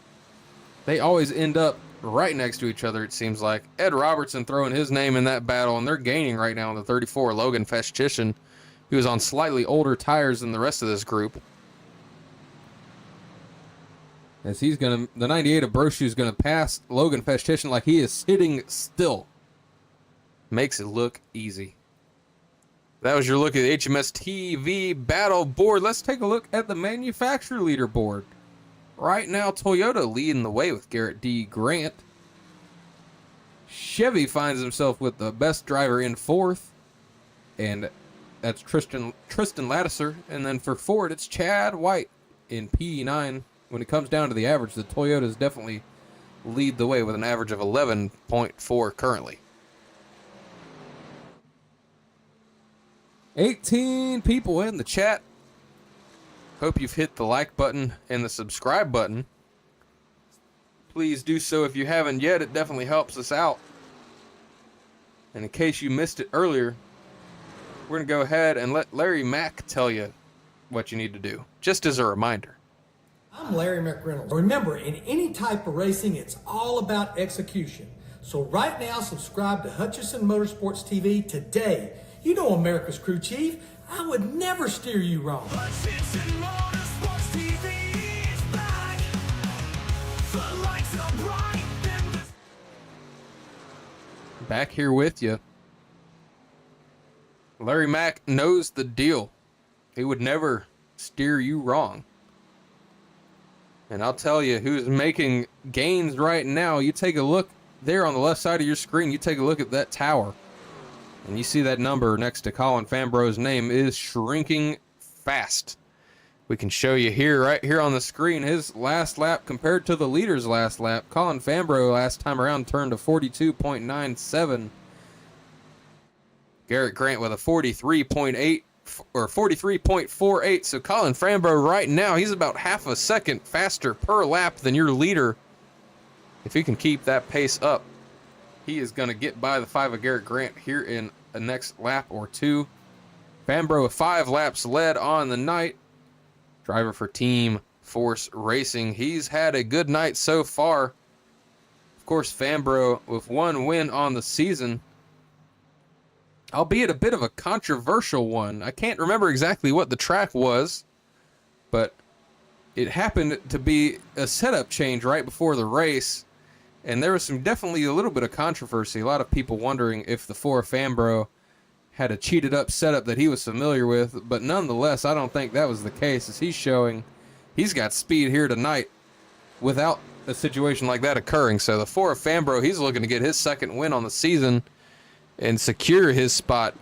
They always end up right next to each other, it seems like. Ed Robertson throwing his name in that battle, and they're gaining right now in the 34, Logan Festitian, who is on slightly older tires than the rest of this group. As he's going to, the 98 of Brochu is going to pass Logan Festitian like he is sitting still. Makes it look easy. That was your look at the HMS TV battle board. Let's take a look at the manufacturer leaderboard. Right now, Toyota leading the way with Garrett D. Grant. Chevy finds himself with the best driver in 4th. And that's Tristan Lattiser. And then for Ford, it's Chad White in P9. When it comes down to the average, the Toyotas definitely lead the way with an average of 11.4 currently. 18 people in the chat. Hope you've hit the like button and the subscribe button. Please do so if you haven't yet. It definitely helps us out. And in case you missed it earlier, we're going to go ahead and let Larry Mack tell you what you need to do, just as a reminder. I'm Larry McReynolds. Remember, in any type of racing, it's all about execution. So right now, subscribe to Hutchinson Motorsports TV today. You know America's crew chief. I would never steer you wrong. Hutchinson Motorsports TV is back. The lights are bright and the Back here with you. Larry Mack knows the deal. He would never steer you wrong. And I'll tell you who's making gains right now. You take a look there on the left side of your screen. You take a look at that tower. And you see that number next to Colin Fambrough's name is shrinking fast. We can show you here, right here on the screen, his last lap compared to the leader's last lap. Colin Fambrough last time around turned to 42.97. Garrett Grant with a 43.8 or 43.48. So Colin Fambrough right now, he's about half a second faster per lap than your leader. If he can keep that pace up, he is going to get by the 5 of Garrett Grant here in the next lap or two. Fambrough with 5 laps led on the night. Driver for Team Force Racing. He's had a good night so far. Of course, Fambrough with 1 win on the season, albeit a bit of a controversial one. I can't remember exactly what the track was, but it happened to be a setup change right before the race, and there was definitely a little bit of controversy. A lot of people wondering if the Ford Fambro had a cheated up setup that he was familiar with, but nonetheless, I don't think that was the case, as he's showing he's got speed here tonight without a situation like that occurring. So the Ford Fambro, he's looking to get his second win on the season and secure his spot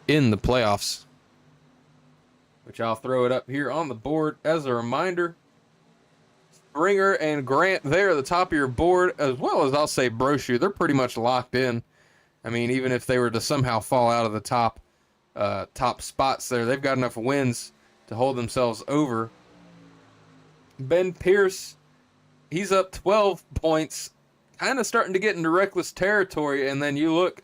in the playoffs, which I'll throw it up here on the board as a reminder. Springer and Grant there at the top of your board, as well as I'll say Brochu. They're pretty much locked in. I mean, even if they were to somehow fall out of the top spots there, they've got enough wins to hold themselves over. Ben Pierce, he's up 12 points, kind of starting to get into reckless territory. And then you look,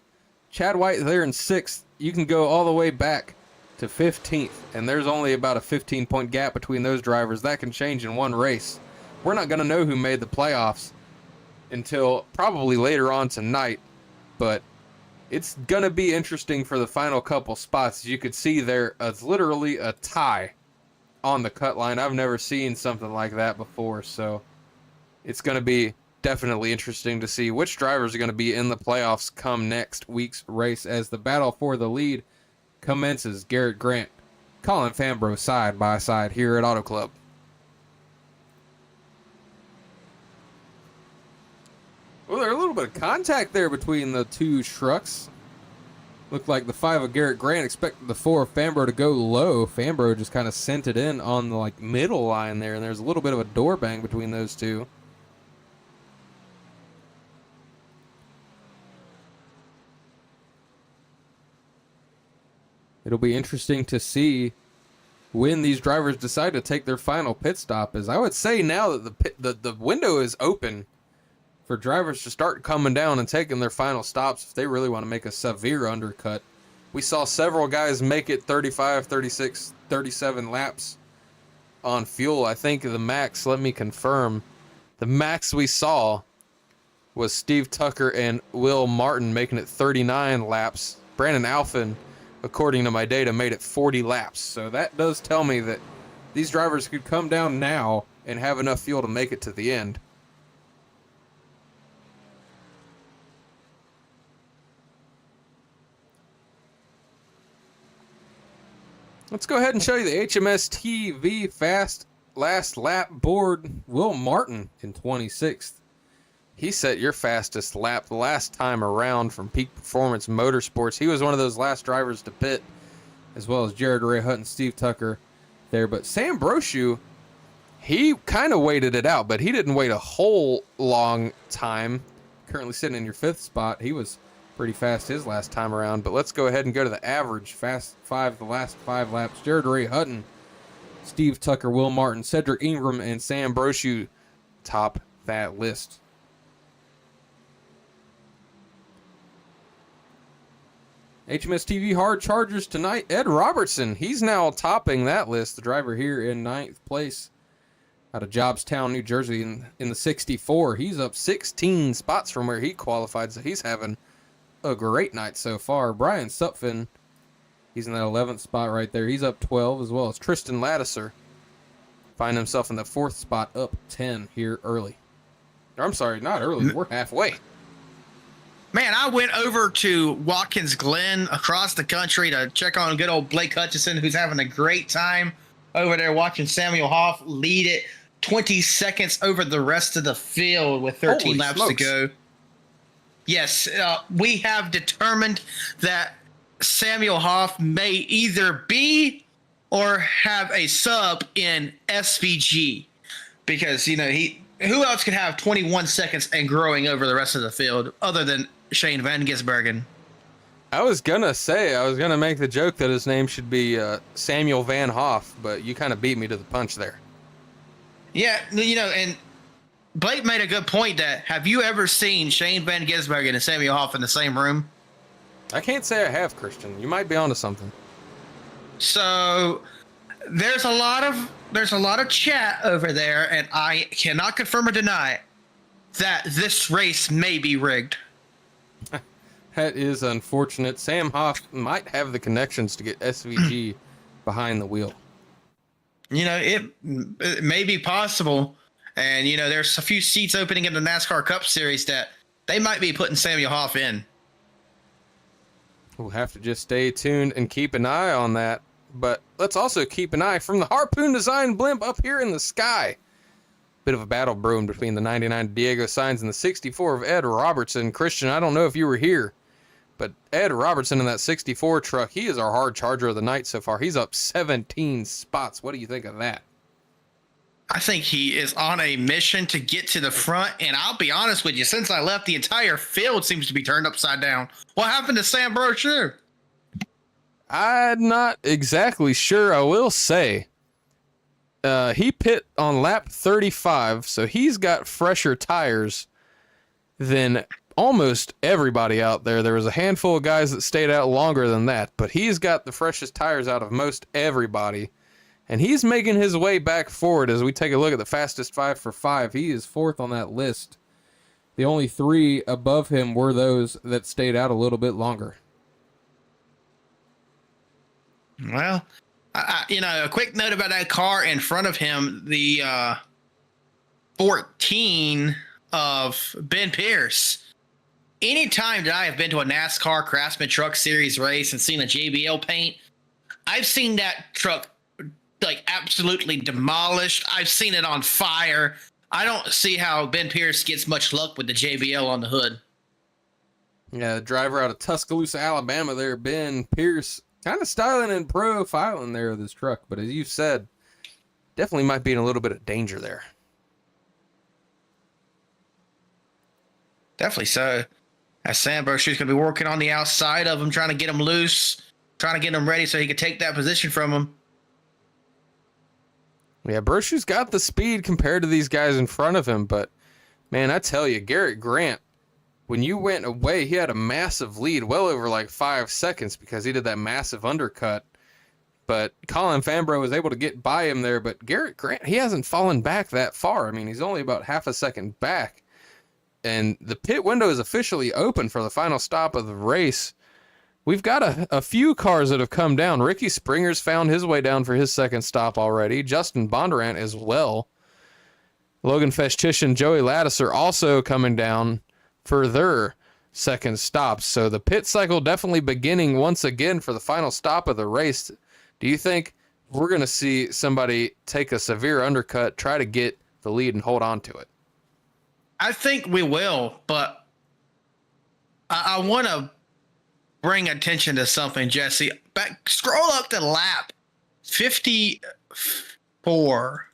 Chad White there in 6th. You can go all the way back to 15th, and there's only about a 15-point gap between those drivers. That can change in one race. We're not going to know who made the playoffs until probably later on tonight, but it's going to be interesting for the final couple spots. You could see there is literally a tie on the cut line. I've never seen something like that before, so it's going to be definitely interesting to see which drivers are going to be in the playoffs come next week's race as the battle for the lead commences. Garrett Grant, Colin Fambro side by side here at Auto Club. Well, there's a little bit of contact there between the two trucks. Looked like the 5 of Garrett Grant expected the 4 of Fambro to go low. Fambro just kind of sent it in on the middle line there, and there's a little bit of a door bang between those two. It'll be interesting to see when these drivers decide to take their final pit stop. As I would say now that the window is open for drivers to start coming down and taking their final stops if they really want to make a severe undercut. We saw several guys make it 35, 36, 37 laps on fuel. I think the max, let me confirm, the max we saw was Steve Tucker and Will Martin making it 39 laps. Brandon Alphin, according to my data, made it 40 laps. So that does tell me that these drivers could come down now and have enough fuel to make it to the end. Let's go ahead and show you the HMS TV fast last lap board. Will Martin in 26th. He set your fastest lap the last time around from Peak Performance Motorsports. He was one of those last drivers to pit, as well as Jared Ray Hutt and Steve Tucker there. But Sam Brochu, he kind of waited it out, but he didn't wait a whole long time. Currently sitting in your 5th spot. He was pretty fast his last time around. But let's go ahead and go to the average. Fast 5, the last 5 laps. Jared Ray Hutton, Steve Tucker, Will Martin, Cedric Ingram, and Sam Brochu top that list. HMS TV hard chargers tonight. Ed Robertson, he's now topping that list. The driver here in 9th place out of Jobstown, New Jersey in the 64. He's up 16 spots from where he qualified, so he's having a great night so far. Brian Sutphin, he's in that 11th spot right there. He's up 12, as well as Tristan Lattiser. Find himself in the 4th spot, up 10 here early. Or, I'm sorry, not early. We're halfway. Man, I went over to Watkins Glen across the country to check on good old Blake Hutchison, who's having a great time over there watching Samuel Hoff lead it 20 seconds over the rest of the field with 13 laps to go. Yes, we have determined that Samuel Hoff may either be or have a sub in SVG because, you know, who else could have 21 seconds and growing over the rest of the field other than Shane Van Gisbergen? I was going to make the joke that his name should be Samuel Van Hoff, but you kind of beat me to the punch there. Yeah, you know, and Blake made a good point that have you ever seen Shane Van Gisbergen and Samuel Hoff in the same room? I can't say I have, Christian. You might be onto something. So there's a lot of chat over there, and I cannot confirm or deny that this race may be rigged. That is unfortunate. Sam Hoff might have the connections to get SVG behind the wheel. it may be possible. And, there's a few seats opening in the NASCAR Cup Series that they might be putting Samuel Hoff in. We'll have to just stay tuned and keep an eye on that. But let's also keep an eye from the Harpoon design blimp up here in the sky. Bit of a battle brewing between the 99 Diego Sainz and the 64 of Ed Robertson. Christian, I don't know if you were here, but Ed Robertson in that 64 truck, he is our hard charger of the night so far. He's up 17 spots. What do you think of that? I think he is on a mission to get to the front, and I'll be honest with you, since I left, the entire field seems to be turned upside down. What happened to Sam Brochure? I'm not exactly sure. I will say he pit on lap 35, so he's got fresher tires than almost everybody out there. There was a handful of guys that stayed out longer than that, but he's got the freshest tires out of most everybody. And he's making his way back forward as we take a look at the fastest 5 for 5. He is fourth on that list. The only 3 above him were those that stayed out a little bit longer. Well, a quick note about that car in front of him, the 14 of Ben Pierce. Anytime that I have been to a NASCAR Craftsman Truck Series race and seen a JBL paint, I've seen that truck absolutely demolished. I've seen it on fire. I don't see how Ben Pierce gets much luck with the JBL on the hood. Yeah, the driver out of Tuscaloosa, Alabama there, Ben Pierce, kind of styling and profiling there of this truck. But as you said, definitely might be in a little bit of danger there. Definitely so. As Sam Broshue's going to be working on the outside of him, trying to get him loose, trying to get him ready so he can take that position from him. Yeah, Brochu's got the speed compared to these guys in front of him, but, man, I tell you, Garrett Grant, when you went away, he had a massive lead, well over 5 seconds, because he did that massive undercut. But Colin Fambro was able to get by him there, but Garrett Grant, he hasn't fallen back that far. I mean, he's only about half a second back. And the pit window is officially open for the final stop of the race. We've got a few cars that have come down. Ricky Springer's found his way down for his second stop already. Justin Bondurant as well. Logan Festich, Joey Lattiser also coming down for their second stops. So the pit cycle definitely beginning once again for the final stop of the race. Do you think we're going to see somebody take a severe undercut, try to get the lead and hold on to it? I think we will, but I want to bring attention to something, Jesse. Scroll up to lap 54,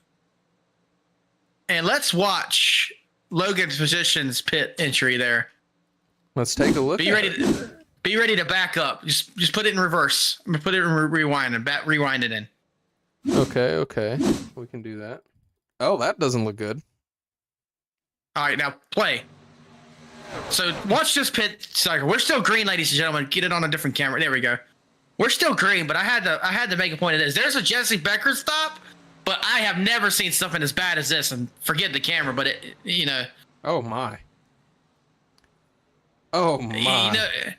and let's watch Logan Position's pit entry there. Let's take a look. Be ready to back up. Just put it in reverse. I'm gonna put it in rewind and rewind it in. Okay, we can do that. Oh, that doesn't look good. All right, now play. So watch this pit cycle. We're still green, ladies and gentlemen. Get it on a different camera. There we go. We're still green, but I had to make a point of this. There's a Jesse Becker stop, but I have never seen something as bad as this. And forget the camera, but Oh my. Oh my.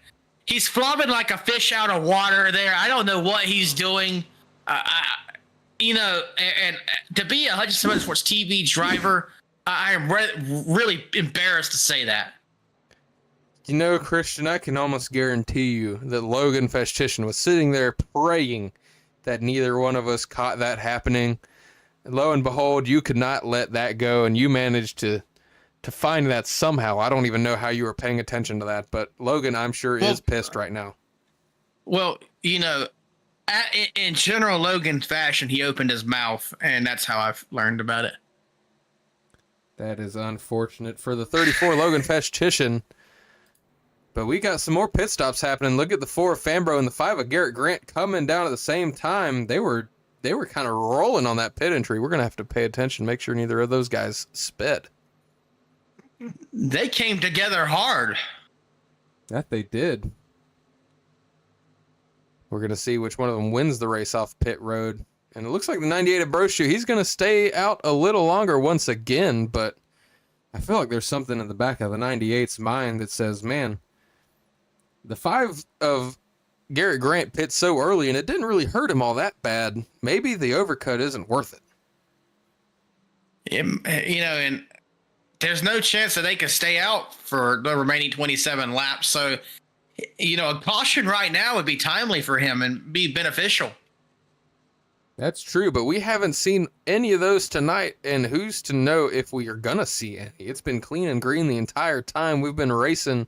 He's flopping like a fish out of water there. I don't know what he's doing. And to be a Hutchinson Motorsports TV driver, I am really embarrassed to say that. Christian, I can almost guarantee you that Logan Festich was sitting there praying that neither one of us caught that happening. And lo and behold, you could not let that go, and you managed to find that somehow. I don't even know how you were paying attention to that, but Logan, I'm sure, is pissed right now. Well, in general Logan fashion, he opened his mouth, and that's how I've learned about it. That is unfortunate for the 34 Logan Festich. But we got some more pit stops happening. Look at the 4 of Fambro and the 5 of Garrett Grant coming down at the same time. They were kind of rolling on that pit entry. We're going to have to pay attention, make sure neither of those guys sped. They came together hard. That they did. We're going to see which one of them wins the race off pit road. And it looks like the 98 of Brochu, he's going to stay out a little longer once again, but I feel like there's something in the back of the 98's mind that says, man, the 5 of Garrett Grant pit so early and it didn't really hurt him all that bad. Maybe the overcut isn't worth it. And there's no chance that they can stay out for the remaining 27 laps. So, a caution right now would be timely for him and be beneficial. That's true, but we haven't seen any of those tonight, and who's to know if we are gonna see any? It's been clean and green the entire time. We've been racing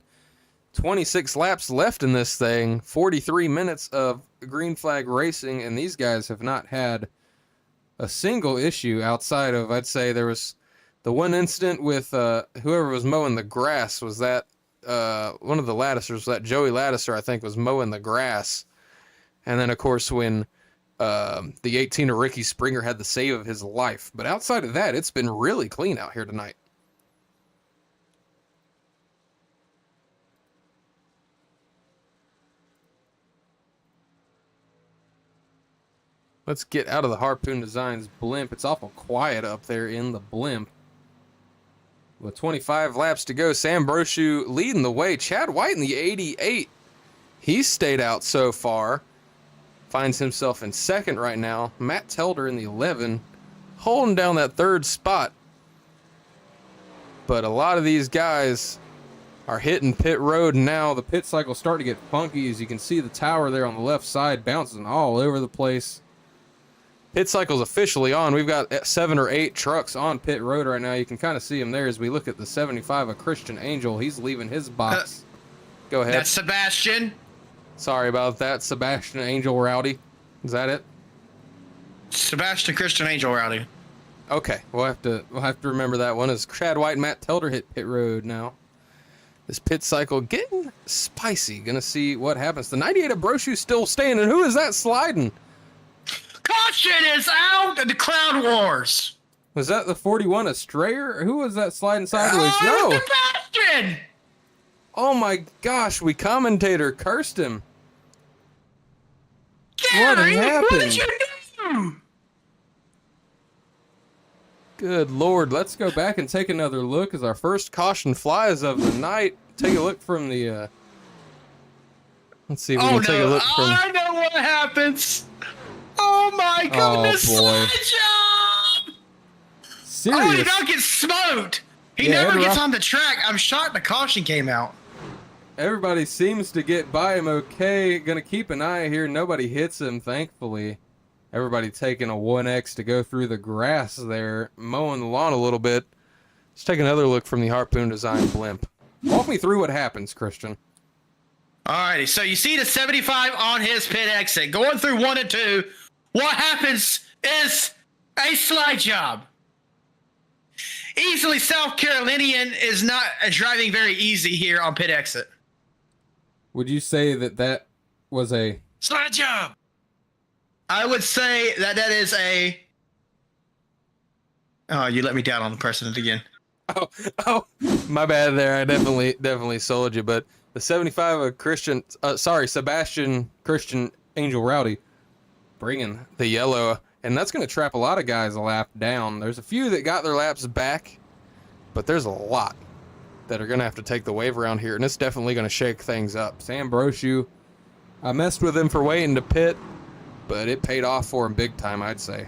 26 laps left in this thing, 43 minutes of green flag racing, and these guys have not had a single issue outside of, I'd say there was the one incident with whoever was mowing the grass. Was that one of the Lattisers? That Joey Lattiser, I think, was mowing the grass. And then, of course, when the 18 of Ricky Springer had the save of his life. But outside of that, it's been really clean out here tonight. Let's get out of the Harpoon Designs blimp. It's awful quiet up there in the blimp. With 25 laps to go, Sam Brochu leading the way. Chad White in the 88. He's stayed out so far. Finds himself in second right now. Matt Telder in the 11, holding down that third spot. But a lot of these guys are hitting pit road now. The pit cycle's starting to get funky. As you can see, the tower there on the left side bouncing all over the place. Pit cycle's officially on. We've got 7 or 8 trucks on pit road right now. You can kind of see them there as we look at the 75 of Christian Angel. He's leaving his box. Go ahead. That's Sebastian. Sorry about that, Sebastian Angel Rowdy. Is that it? Sebastian Christian Angel Rowdy. Okay, we'll have to remember that one. As Chad White and Matt Telder hit pit road now. This pit cycle getting spicy. Gonna see what happens. The 98 of Brochu still staying, and who is that sliding? Caution is out in the Crown Wars. Was that the 41 of Strayer? Or who was that sliding sideways? Oh, No. Sebastian! Oh my gosh, we commentator cursed him. What Gary, happened? what did you do? Good Lord, let's go back and take another look as our first caution flies of the night. Take a look from the, let's see if we can take a look from... I know what happens. Oh my goodness. Oh boy. Job. Serious. Oh, he don't get smoked. He Yeah, never gets everyone- on the track. I'm shocked the caution came out. Everybody seems to get by him okay. Gonna keep an eye here. Nobody hits him, thankfully. Everybody taking a 1X to go through the grass there, mowing the lawn a little bit. Let's take another look from the Harpoon Design blimp. Walk me through what happens, Christian. Alrighty, so you see the 75 on his pit exit. Going through 1 and 2, what happens is a slide job. Easily South Carolinian is not driving very easy here on pit exit. Would you say that that was a... Slide job. I would say that that is a... Oh, you let me down on the precedent again. Oh, my bad there. I definitely sold you, but the 75 of Sebastian Christian Angel Rowdy bringing the yellow, and that's going to trap a lot of guys a lap down. There's a few that got their laps back, but there's a lot that are going to have to take the wave around here, and it's definitely going to shake things up. Sam Brochu, I messed with him for waiting to pit, but it paid off for him big time, I'd say.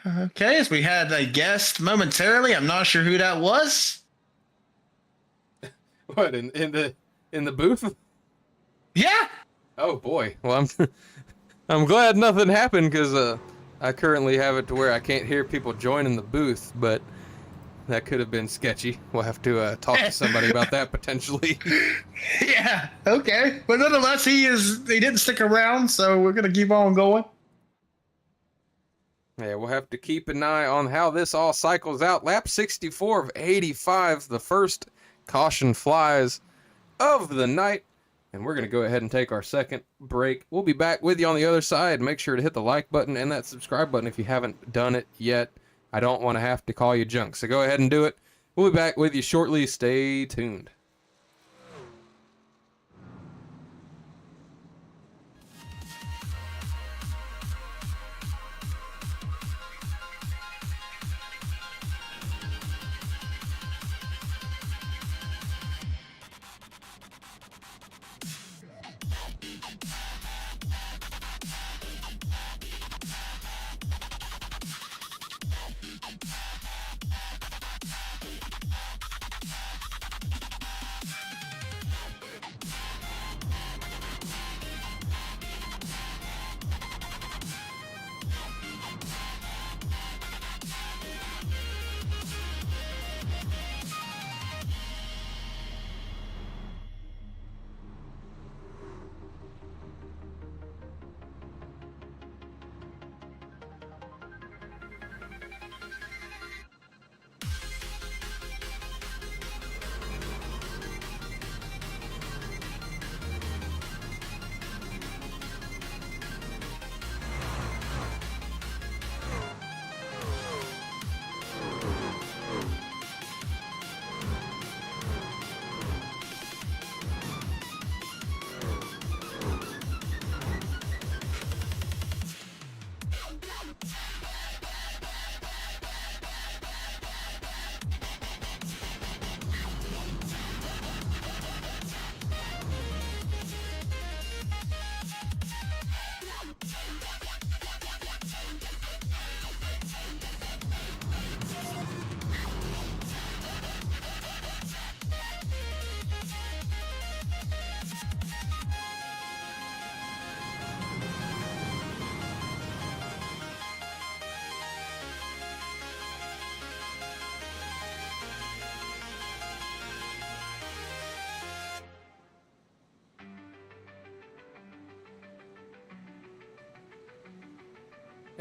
Okay, as we had a guest momentarily. I'm not sure who that was. What, in the booth? Yeah. Oh boy. Well, I'm glad nothing happened because I currently have it to where I can't hear people joining the booth, but that could have been sketchy. We'll have to talk to somebody about that potentially. Yeah. Okay. But nonetheless, he didn't stick around, so we're gonna keep on going. Yeah, we'll have to keep an eye on how this all cycles out. Lap 64 of 85, the first caution flies of the night. And we're going to go ahead and take our second break. We'll be back with you on the other side. Make sure to hit the like button and that subscribe button if you haven't done it yet. I don't want to have to call you junk, so go ahead and do it. We'll be back with you shortly. Stay tuned.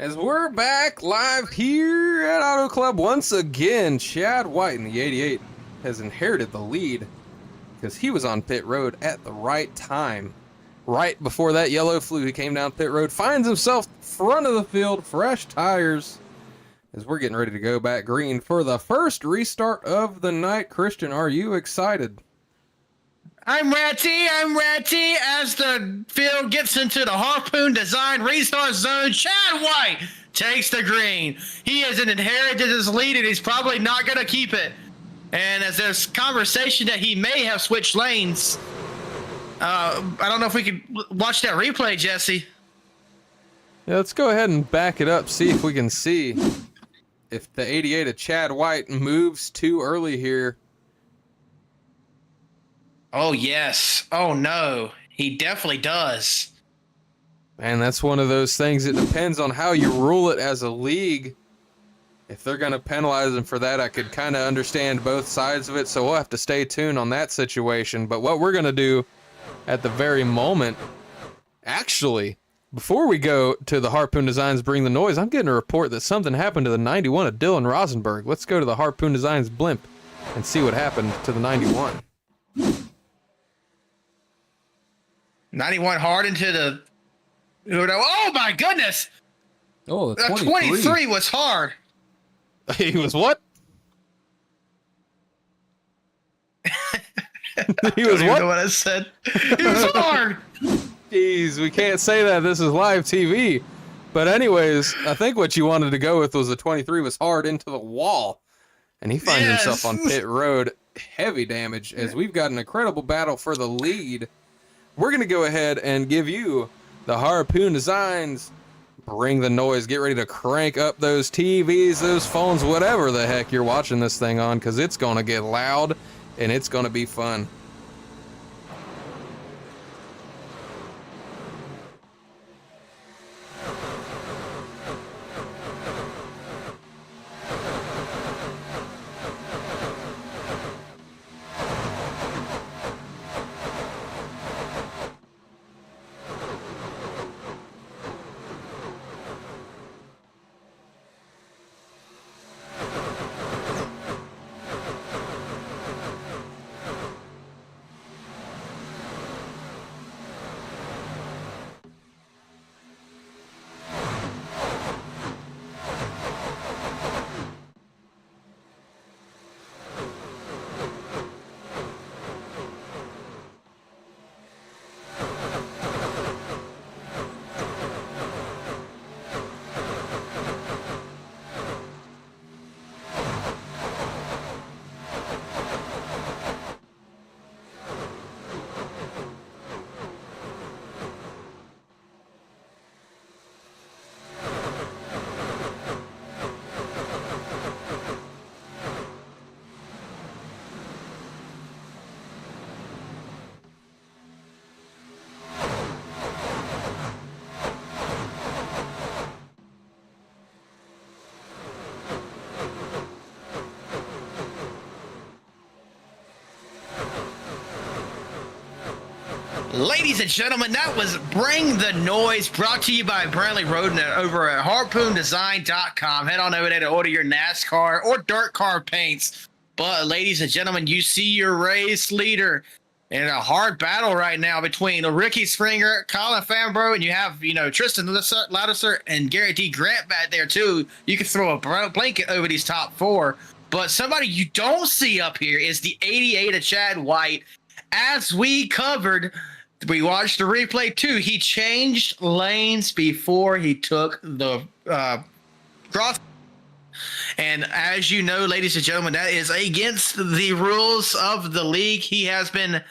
As we're back live here at Auto Club once again, Chad White in the 88 has inherited the lead because he was on pit road at the right time. Right before that yellow flew, he came down pit road, finds himself front of the field, fresh tires, as we're getting ready to go back green for the first restart of the night. Christian, are you excited? I'm ready as the field gets into the Harpoon Design restart zone. Chad White takes the green. He has inherited his lead and he's probably not going to keep it. And as there's conversation that he may have switched lanes, I don't know if we can watch that replay, Jesse. Yeah, let's go ahead and back it up, see if we can see if the 88 of Chad White moves too early here. Oh, yes. Oh, no. He definitely does. And that's one of those things. It depends on how you rule it as a league. If they're going to penalize him for that, I could kind of understand both sides of it. So we'll have to stay tuned on that situation. But what we're going to do at the very moment, actually, before we go to the Harpoon Designs Bring the Noise, I'm getting a report that something happened to the 91 of Dylan Rosenberg. Let's go to the Harpoon Designs blimp and see what happened to the 91. 91 hard into the... Oh, my goodness! Oh, the 23 was hard. He was what? He was I don't what? know what I said. He was hard. Jeez, we can't say that. This is live TV. But anyways, I think what you wanted to go with was the 23 was hard into the wall. And he finds himself on pit road. Heavy damage as we've got an incredible battle for the lead. We're going to go ahead and give you the Harpoon Designs Bring the Noise. Get ready to crank up those TVs, those phones, whatever the heck you're watching this thing on, because it's going to get loud and it's going to be fun. Ladies and gentlemen, that was Bring the Noise, brought to you by Brantley Roadnet over at harpoondesign.com. Head on over there to order your NASCAR or dirt car paints. But ladies and gentlemen, you see your race leader in a hard battle right now between Ricky Springer, Colin Fambro, and you have, Tristan Louderser and Garrett D. Grant back there too. You can throw a blanket over these top four. But somebody you don't see up here is the 88 of Chad White. As we covered, we watched the replay too. He changed lanes before he took the cross. And as you know, ladies and gentlemen, that is against the rules of the league. He has been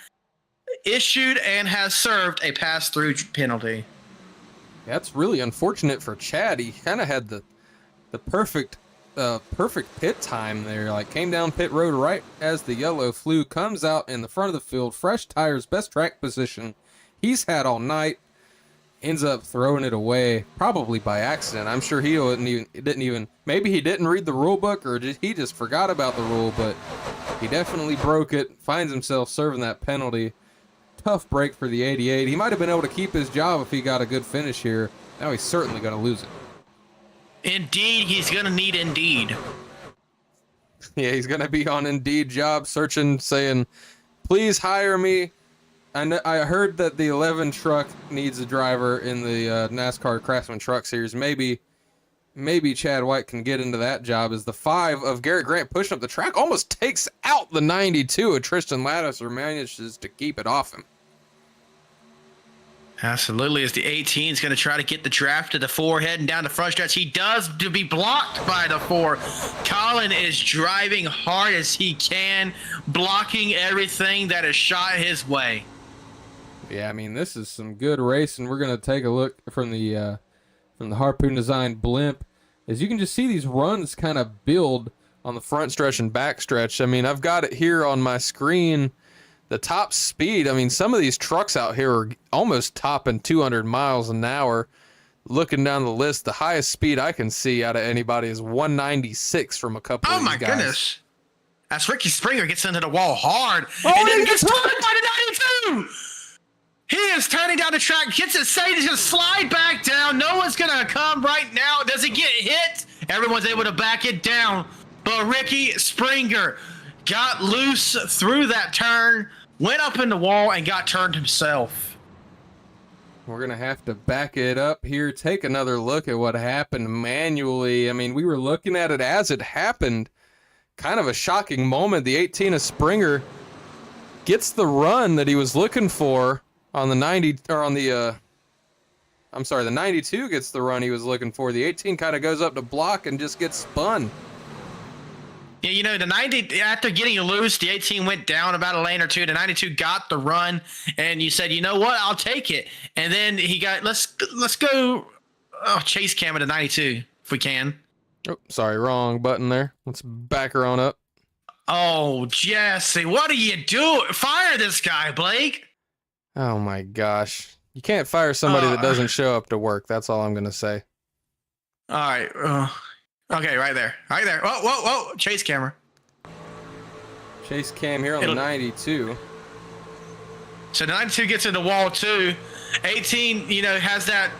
issued and has served a pass-through penalty. That's really unfortunate for Chad. He kind of had the perfect pit time there. Like, came down pit road right as the yellow flew, comes out in the front of the field, fresh tires, best track position he's had all night, ends up throwing it away, probably by accident. I'm sure he didn't even, maybe he didn't read the rule book, or he just forgot about the rule, but he definitely broke it, finds himself serving that penalty. Tough break for the 88. He might have been able to keep his job if he got a good finish here. Now he's certainly going to lose it. Indeed, he's gonna need Indeed. Yeah, he's gonna be on Indeed job searching, saying, "Please hire me." I heard that the 11 truck needs a driver in the NASCAR Craftsman Truck Series. Maybe Chad White can get into that job, as the 5 of Garrett Grant pushing up the track almost takes out the 92 of Tristan Lattiser, manages to keep it off him. Absolutely, as the 18 is going to try to get the draft to the 4, heading down the front stretch. He does to be blocked by the 4. Colin is driving hard as he can, blocking everything that is shot his way. Yeah, I mean, this is some good racing. We're going to take a look from the Harpoon Design blimp. As you can just see, these runs kind of build on the front stretch and back stretch. I mean, I've got it here on my screen. The top speed, I mean, some of these trucks out here are almost topping 200 miles an hour. Looking down the list, the highest speed I can see out of anybody is 196 from a couple of these guys. Oh, my goodness. As Ricky Springer gets into the wall hard, Oh, and then he gets gets turned by the 92. He is turning down the track, gets it safe, he's going to slide back down. No one's going to come right now. Does he get hit? Everyone's able to back it down. But Ricky Springer got loose through that turn, went up in the wall, and got turned himself. We're going to have to back it up here, take another look at what happened manually. I mean, we were looking at it as it happened. Kind of a shocking moment. The 18 of Springer gets the run that he was looking for on the 90, or on the, the 92 gets the run he was looking for. The 18 kind of goes up to block and just gets spun. Yeah, you know, the 90, after getting loose, the 18 went down about a lane or two. The 92 got the run, and you said, you know what, I'll take it. And then he got, let's go chase cam at the 92, if we can. Oh, sorry, wrong button there. Let's back her on up. Oh, Jesse, what are you doing? Fire this guy, Blake. Oh, my gosh. You can't fire somebody that doesn't show up to work. That's all I'm going to say. All right. Okay, right there. Right there. Whoa. Chase camera. Chase cam here on the 92. So the 92 gets in the wall, too. 18, has that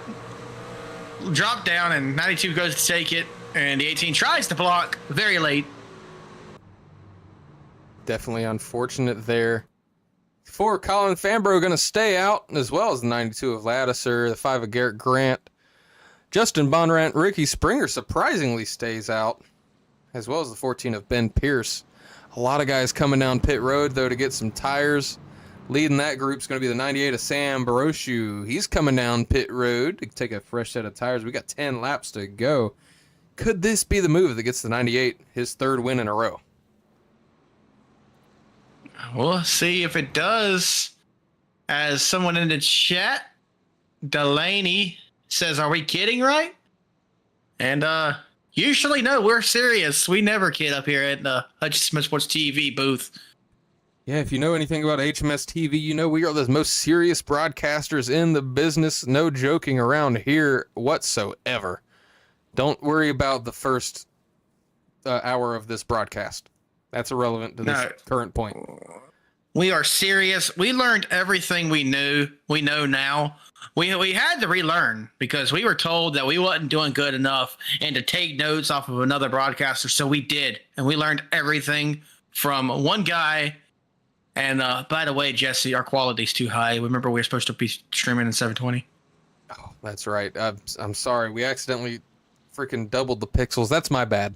drop down, and 92 goes to take it. And the 18 tries to block very late. Definitely unfortunate there. For Colin Fambro going to stay out, as well as the 92 of Lattiser, the 5 of Garrett Grant. Justin Bonrant, Ricky Springer surprisingly stays out, as well as the 14 of Ben Pierce. A lot of guys coming down pit road, though, to get some tires. Leading that group is going to be the 98 of Sam Baroshu. He's coming down pit road to take a fresh set of tires. We got 10 laps to go. Could this be the move that gets the 98 his 3rd win in a row? We'll see if it does. As someone in the chat, Delaney, says, are we kidding, right? And usually, no, we're serious. We never kid up here at the HMS Sports TV booth. Yeah, if you know anything about HMS TV, you know we are the most serious broadcasters in the business. No joking around here whatsoever. Don't worry about the first hour of this broadcast. That's irrelevant to this current point. We are serious. We learned everything we know now. We had to relearn because we were told that we wasn't doing good enough and to take notes off of another broadcaster. So we did, and we learned everything from one guy. And by the way, Jesse, our quality's too high. Remember, we were supposed to be streaming in 720. Oh, that's right. I'm sorry. We accidentally freaking doubled the pixels. That's my bad.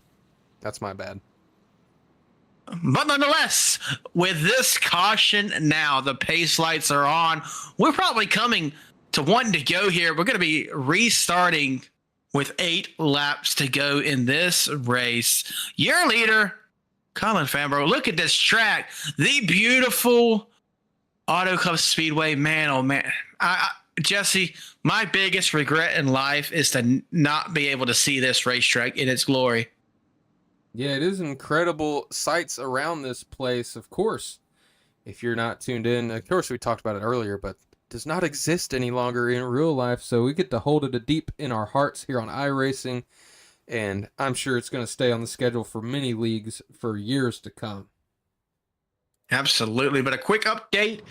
But nonetheless, with this caution now, the pace lights are on. We're probably coming to 1 to go here. We're going to be restarting with 8 laps to go in this race. Your leader, Colin Fambro. Look at this track. The beautiful Auto Club Speedway. Man, oh man. Jesse, my biggest regret in life is to not be able to see this racetrack in its glory. Yeah, it is incredible sights around this place, of course. If you're not tuned in, of course we talked about it earlier, but it does not exist any longer in real life, so we get to hold it deep in our hearts here on iRacing, and I'm sure it's going to stay on the schedule for many leagues for years to come. Absolutely, but a quick update.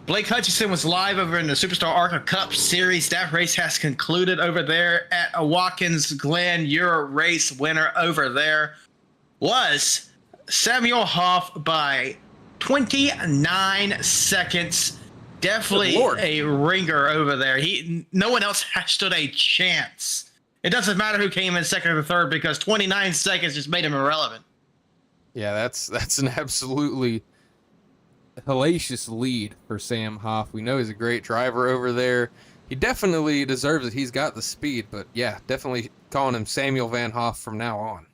Blake Hutchison was live over in the Superstar ARCA Cup Series. That race has concluded over there at Watkins Glen. Your race winner over there was Samuel Hoff by 29 seconds. Definitely a ringer over there. No one else has stood a chance. It doesn't matter who came in second or third because 29 seconds just made him irrelevant. Yeah, that's an absolutely hellacious lead for Sam Hoff. We know he's a great driver over there. He definitely deserves it. He's got the speed, but yeah, definitely calling him Samuel Van Hoff from now on.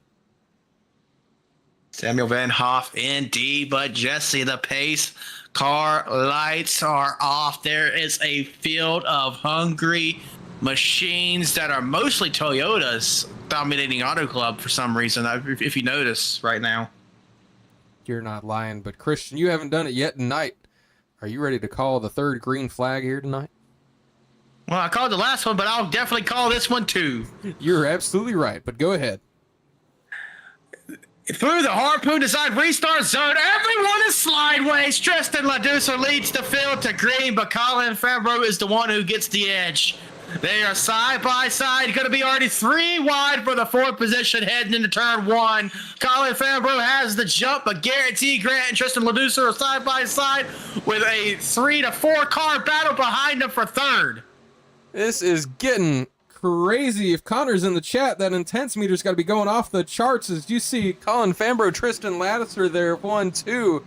Samuel Van Hoff, indeed, but Jesse, the pace car lights are off. There is a field of hungry machines that are mostly Toyotas dominating Auto Club for some reason, if you notice right now. You're not lying, but Christian, you haven't done it yet tonight. Are you ready to call the third green flag here tonight? Well, I called the last one, but I'll definitely call this one too. You're absolutely right, but go ahead. Through the Harpoon Design restart zone, everyone is slideways. Tristan LaDucer leads the field to green, but Colin Fambro is the one who gets the edge. They are side by side, going to be already 3 wide for the 4th position heading into turn 1. Colin Fambro has the jump, but Garrett T. Grant and Tristan LaDucer are side by side with a 3 to 4 car battle behind them for 3rd. This is getting crazy. If Connor's in the chat, that intense meter's got to be going off the charts as you see Colin Fambro, Tristan Lattiser there, 1, 2,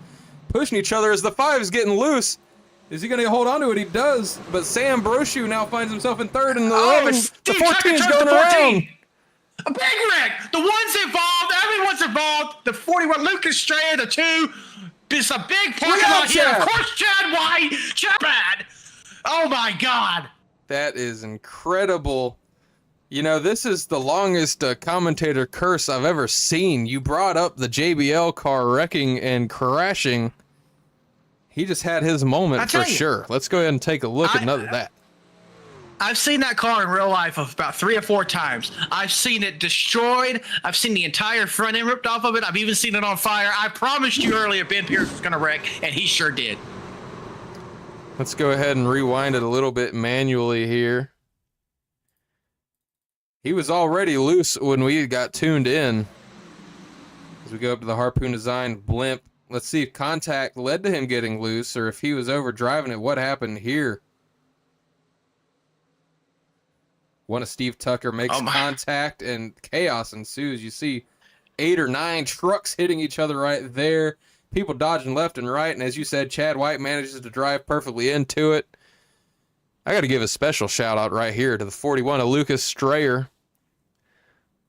pushing each other as the 5 is getting loose. Is he going to hold on to it? He does, but Sam Brochu now finds himself in 3rd, and the 11, the 14 is going around. A big wreck. The one's involved. Everyone's involved. The 41, Lucas Strayer, the 2. It's a big parking lot here. Of course, Chad White. Chad bad. Oh, my God. That is incredible. You know, this is the longest commentator curse I've ever seen. You brought up the JBL car wrecking and crashing. He just had his moment for sure. Let's go ahead and take a look at that. I've seen that car in real life about 3 or 4 times. I've seen it destroyed. I've seen the entire front end ripped off of it. I've even seen it on fire. I promised you earlier Ben Pierce was going to wreck, and he sure did. Let's go ahead and rewind it a little bit manually here. He was already loose when we got tuned in. As we go up to the Harpoon Design blimp, let's see if contact led to him getting loose or if he was over driving it. What happened here? One of Steve Tucker makes contact and chaos ensues. You see 8 or 9 trucks hitting each other right there. People dodging left and right. And as you said, Chad White manages to drive perfectly into it. I got to give a special shout out right here to the 41 of Lucas Strayer.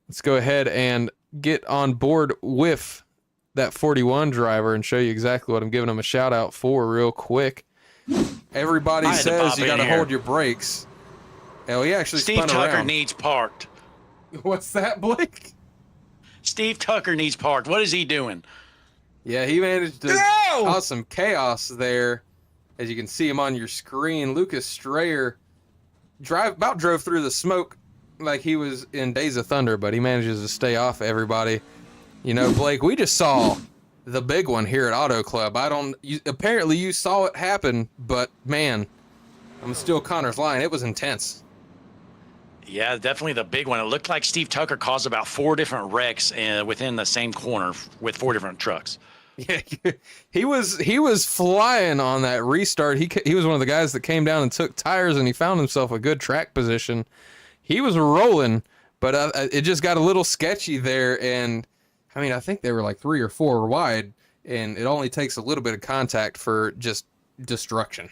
Let's go ahead and get on board with that 41 driver and show you exactly what I'm giving him a shout out for real quick. Everybody says you got to hold your brakes. Hell, he actually Steve spun Tucker around. needs parked. What's that, Blake? Steve Tucker needs parked. What is he doing? Yeah, he managed to cause some chaos there. As you can see him on your screen, Lucas Strayer about drove through the smoke like he was in Days of Thunder, but he manages to stay off everybody. You know, Blake, we just saw the big one here at Auto Club. Apparently you saw it happen, but man, I'm still Connor's line. It was intense. Yeah, definitely the big one. It looked like Steve Tucker caused about 4 different wrecks within the same corner with 4 different trucks. Yeah, he was flying on that restart. He was one of the guys that came down and took tires, and he found himself a good track position. He was rolling, but it just got a little sketchy there. And I mean, I think they were like 3 or 4 wide, and it only takes a little bit of contact for just destruction.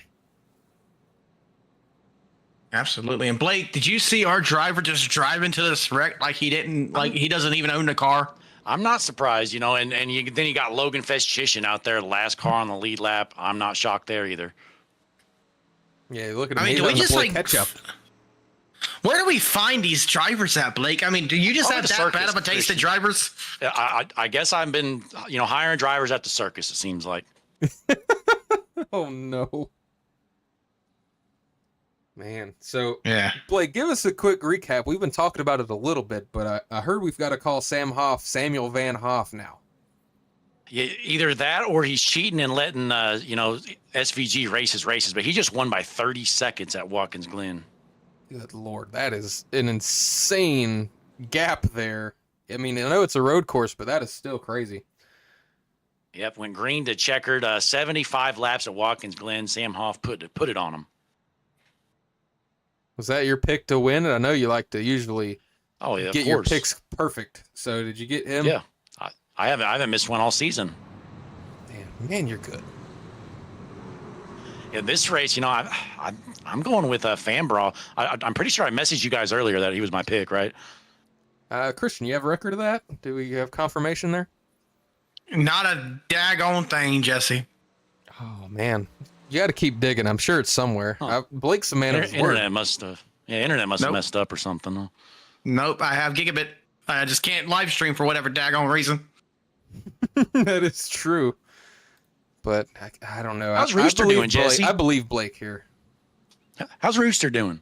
Absolutely. And Blake, did you see our driver just drive into this wreck like he doesn't even own the car? I'm not surprised, you know, and then you got Logan Festchician out there, the last car on the lead lap. I'm not shocked there either. Yeah, look at him. I mean, do we just catch up? Where do we find these drivers at, Blake? I mean, do you just have that bad of a taste in drivers? I guess I've been, hiring drivers at the circus, it seems like. Oh, no. Man, so, yeah. Blake, give us a quick recap. We've been talking about it a little bit, but I heard we've got to call Sam Hoff Samuel Van Hoff now. Either that or he's cheating and letting SVG race his races, but he just won by 30 seconds at Watkins Glen. Good Lord, that is an insane gap there. I mean, I know it's a road course, but that is still crazy. Yep, went green to checkered, 75 laps at Watkins Glen. Sam Hoff put it on him. Was that your pick to win? And I know you like to usually Get your picks perfect. So did you get him? Yeah, I haven't missed one all season. Damn, man, you're good. Yeah, this race, I'm going with Fanbra. I'm pretty sure I messaged you guys earlier that he was my pick, right? Christian, you have a record of that? Do we have confirmation there? Not a daggone thing, Jesse. Oh man, you got to keep digging. I'm sure it's somewhere. Huh. Blake's a man of his word. Internet must have messed up or something. Huh? Nope, I have gigabit. I just can't live stream for whatever daggone reason. That is true. But I don't know. How's Rooster doing, Jesse? I believe Blake here. How's Rooster doing?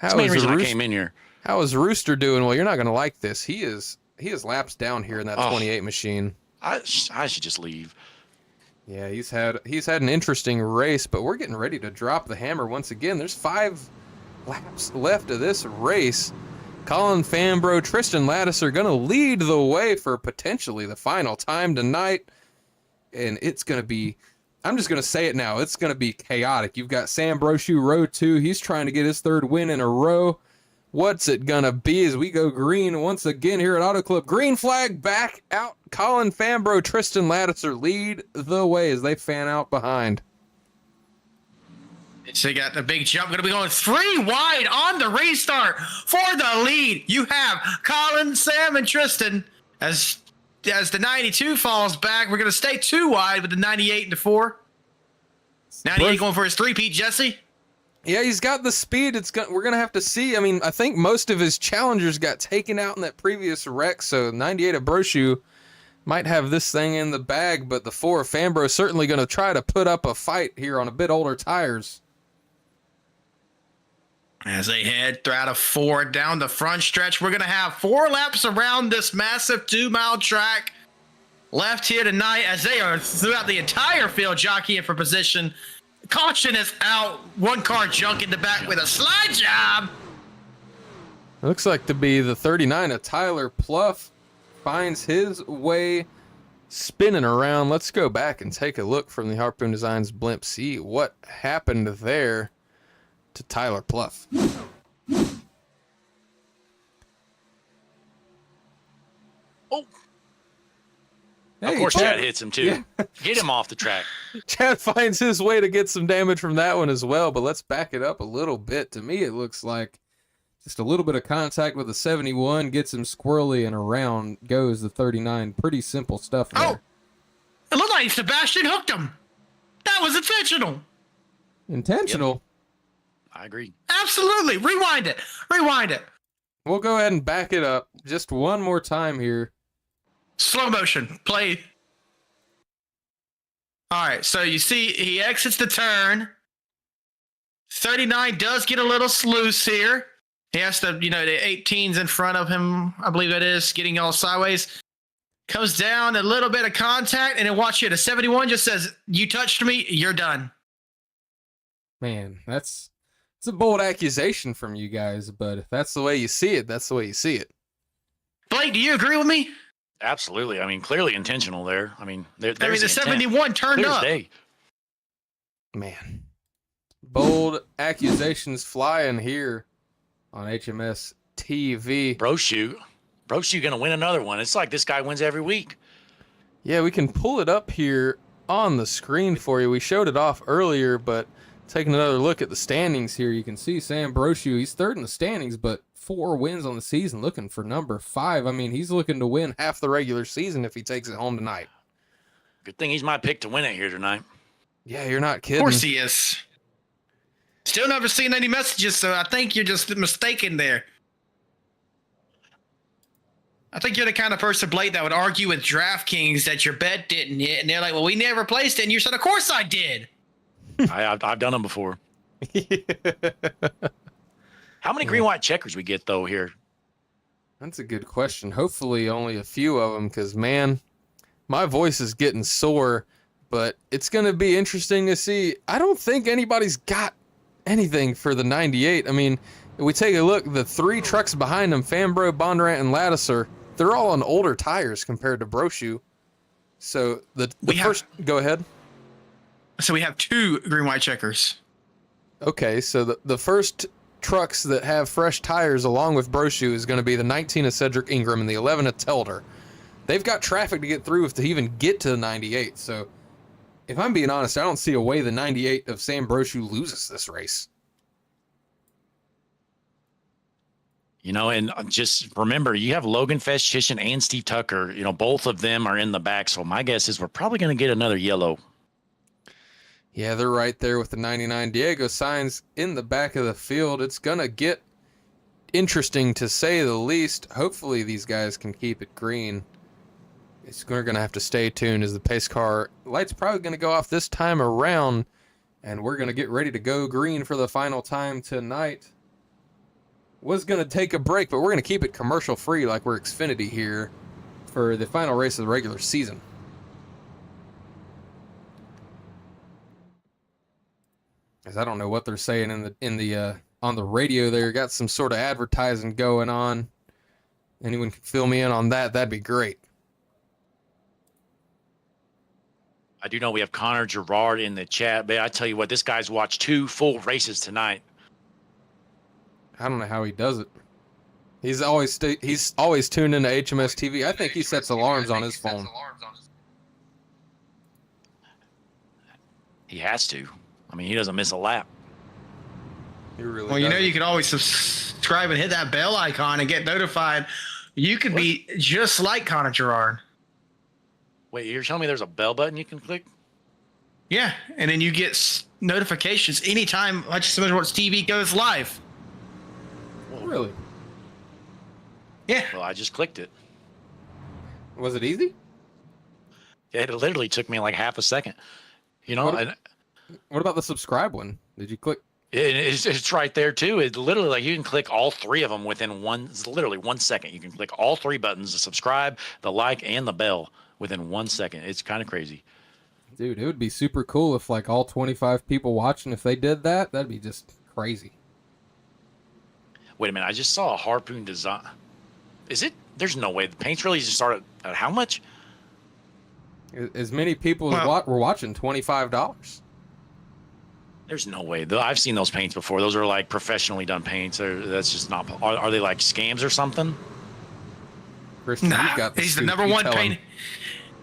That's How the main is reason I came in here. How is Rooster doing? Well, you're not going to like this. He is laps down here in that 28 machine. I should just leave. Yeah, he's had an interesting race, but we're getting ready to drop the hammer once again. There's 5 laps left of this race. Colin Fambro, Tristan Lattis are going to lead the way for potentially the final time tonight. And it's going to be, I'm just going to say it now, it's going to be chaotic. You've got Sam Brochu, row 2. He's trying to get his 3rd win in a row. What's it going to be as we go green once again here at Auto Club? Green flag back out. Colin Fambro, Tristan Lattiser lead the way as they fan out behind. So you got the big jump. Going to be going 3 wide on the restart for the lead. You have Colin, Sam, and Tristan. As the 92 falls back, we're going to stay 2 wide with the 98 and the 4. 98 going for his 3-peat, Jesse. Yeah, he's got the speed. We're going to have to see. I mean, I think most of his challengers got taken out in that previous wreck, so 98 of Brochu might have this thing in the bag, but the 4 of Fambro is certainly going to try to put up a fight here on a bit older tires. As they head throughout a 4 down the front stretch, we're going to have 4 laps around this massive 2-mile track left here tonight as they are throughout the entire field jockeying for position. Caution is out. 1 car junk in the back with a slide job. Looks like to be the 39 of Tyler Pluff finds his way spinning around. Let's go back and take a look from the Harpoon Designs blimp, see what happened there to Tyler Pluff. Oh. Hey, of course, Chad hits him too. Yeah. Get him off the track. Chad finds his way to get some damage from that one as well, but let's back it up a little bit. To me, it looks like just a little bit of contact with the 71 gets him squirrely, and around goes the 39. Pretty simple stuff there. Oh, it looked like Sebastian hooked him. That was intentional. Intentional? Yep. I agree. Absolutely. Rewind it. Rewind it. We'll go ahead and back it up just one more time here. Slow motion. Play. All right. So you see he exits the turn. 39 does get a little loose here. He has to, the 18's in front of him. I believe that is getting all sideways. Comes down, a little bit of contact, and then watch here. The 71 just says, "You touched me, you're done." Man, it's a bold accusation from you guys, but if that's the way you see it, that's the way you see it. Blake, do you agree with me? Absolutely. I mean, clearly intentional there. I mean, there's the 71 turned Clear as up. day. Man, bold accusations flying here on HMS TV. Brochu gonna win another one. It's like this guy wins every week. Yeah, we can pull it up here on the screen for you. We showed it off earlier, but taking another look at the standings here, you can see Sam Brochu, he's 3rd in the standings, but 4 wins on the season, looking for number 5. I mean, he's looking to win half the regular season if he takes it home tonight. Good thing he's my pick to win it here tonight. Yeah, you're not kidding. Of course he is. Still never seen any messages, so I think you're just mistaken there. I think you're the kind of person, Blake, that would argue with DraftKings that your bet didn't hit, and they're like, "Well, we never placed it," and you said, "Of course I did." I've done them before. How many green white checkers we get though here? That's a good question. Hopefully only a few of them, because man, My voice is getting sore, but it's going to be interesting to see. I don't think anybody's got anything for the 98. I mean, if we take a look, the 3 trucks behind them, Fambro, Bondurant, and Lattiser, they're all on older tires compared to Brochu. So go ahead. So we have 2 green-white checkers. Okay, so the first trucks that have fresh tires along with Brochu is going to be the 19 of Cedric Ingram and the 11 of Telder. They've got traffic to get through if they even get to the 98. So if I'm being honest, I don't see a way the 98 of Sam Brochu loses this race. You know, and just remember, you have Logan Festchischen and Steve Tucker. You know, both of them are in the back. So my guess is we're probably going to get another yellow. Yeah, they're right there with the 99. Diego Sainz in the back of the field. It's going to get interesting to say the least. Hopefully these guys can keep it green. We're going to have to stay tuned as the pace car light's probably going to go off this time around, and we're going to get ready to go green for the final time tonight. Was going to take a break, but we're going to keep it commercial free like we're Xfinity here for the final race of the regular season. As I don't know what they're saying on the radio there. Got some sort of advertising going on. Anyone can fill me in on that, that'd be great. I do know we have Connor Gerard in the chat, but I tell you what, this guy's watched 2 full races tonight. I don't know how he does it. He's always tuned into HMS TV. I think he sets alarms on his phone. He has to. I mean, he doesn't miss a lap. He really Well, you know, doesn't. you can always subscribe and hit that bell icon and get notified. You could be just like Connor Gerard. Wait, you're telling me there's a bell button you can click? Yeah, and then you get notifications anytime Hutchinson Motorsports TV goes live. Really? Yeah. Well, I just clicked it. Was it easy? Yeah, it literally took me like half a second. You know, What about the subscribe one? Did you click? it's right there too. It literally, like, you can click all 3 of them within literally 1 second. You can click all 3 buttons: the subscribe, the like, and the bell within 1 second. It's kind of crazy. Dude, it would be super cool if like all 25 people watching, if they did that, that'd be just crazy. Wait a minute, I just saw a Harpoon design. Is it? There's no way. The paints really just started at how much? As many people as were watching, $25. There's no way. I've seen those paints before. Those are like professionally done paints. That's just not. Are they like scams or something? Christian, Nah, you got the he's the scoop. number You one tell him. painter.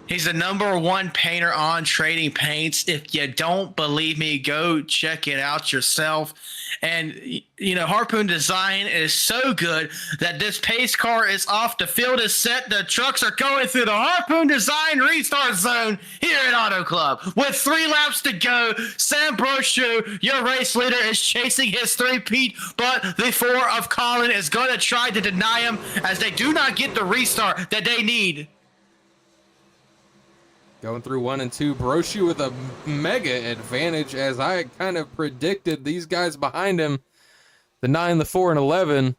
He's the number 1 painter on Trading Paints. If you don't believe me, go check it out yourself. And, you know, Harpoon Design is so good that this pace car is off. The field is set. The trucks are going through the Harpoon Design restart zone here at Auto Club. With 3 laps to go, Sam Brochu, your race leader, is chasing his 3-peat, but the 4 of Colin is going to try to deny him as they do not get the restart that they need. Going through 1 and 2, Brochu with a mega advantage, as I kind of predicted. These guys behind him, the 9, the 4, and 11,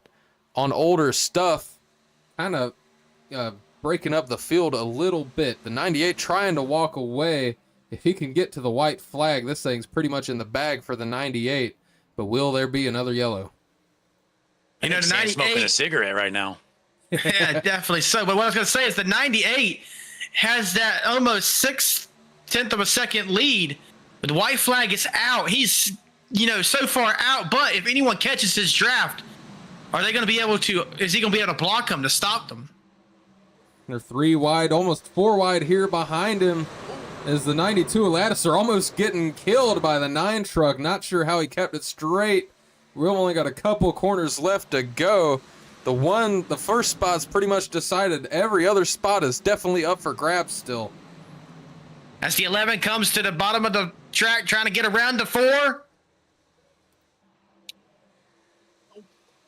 on older stuff, kind of breaking up the field a little bit. The 98 trying to walk away. If he can get to the white flag, this thing's pretty much in the bag for the 98. But will there be another yellow? You know, the Sam's smoking 98. a cigarette right now. Yeah, definitely so. But what I was going to say is the 98 has that almost 6/10 of a second lead. But the white flag is out. He's, you know, so far out. But if anyone catches his draft, are they going to be able to? Is he going to be able to block them to stop them? They're 3 wide, almost 4 wide here behind him. As the 92 Lattiser almost getting killed by the 9 truck. Not sure how he kept it straight. We've only got a couple corners left to go. The first spot's pretty much decided. Every other spot is definitely up for grabs still. As the 11 comes to the bottom of the track trying to get around the 4.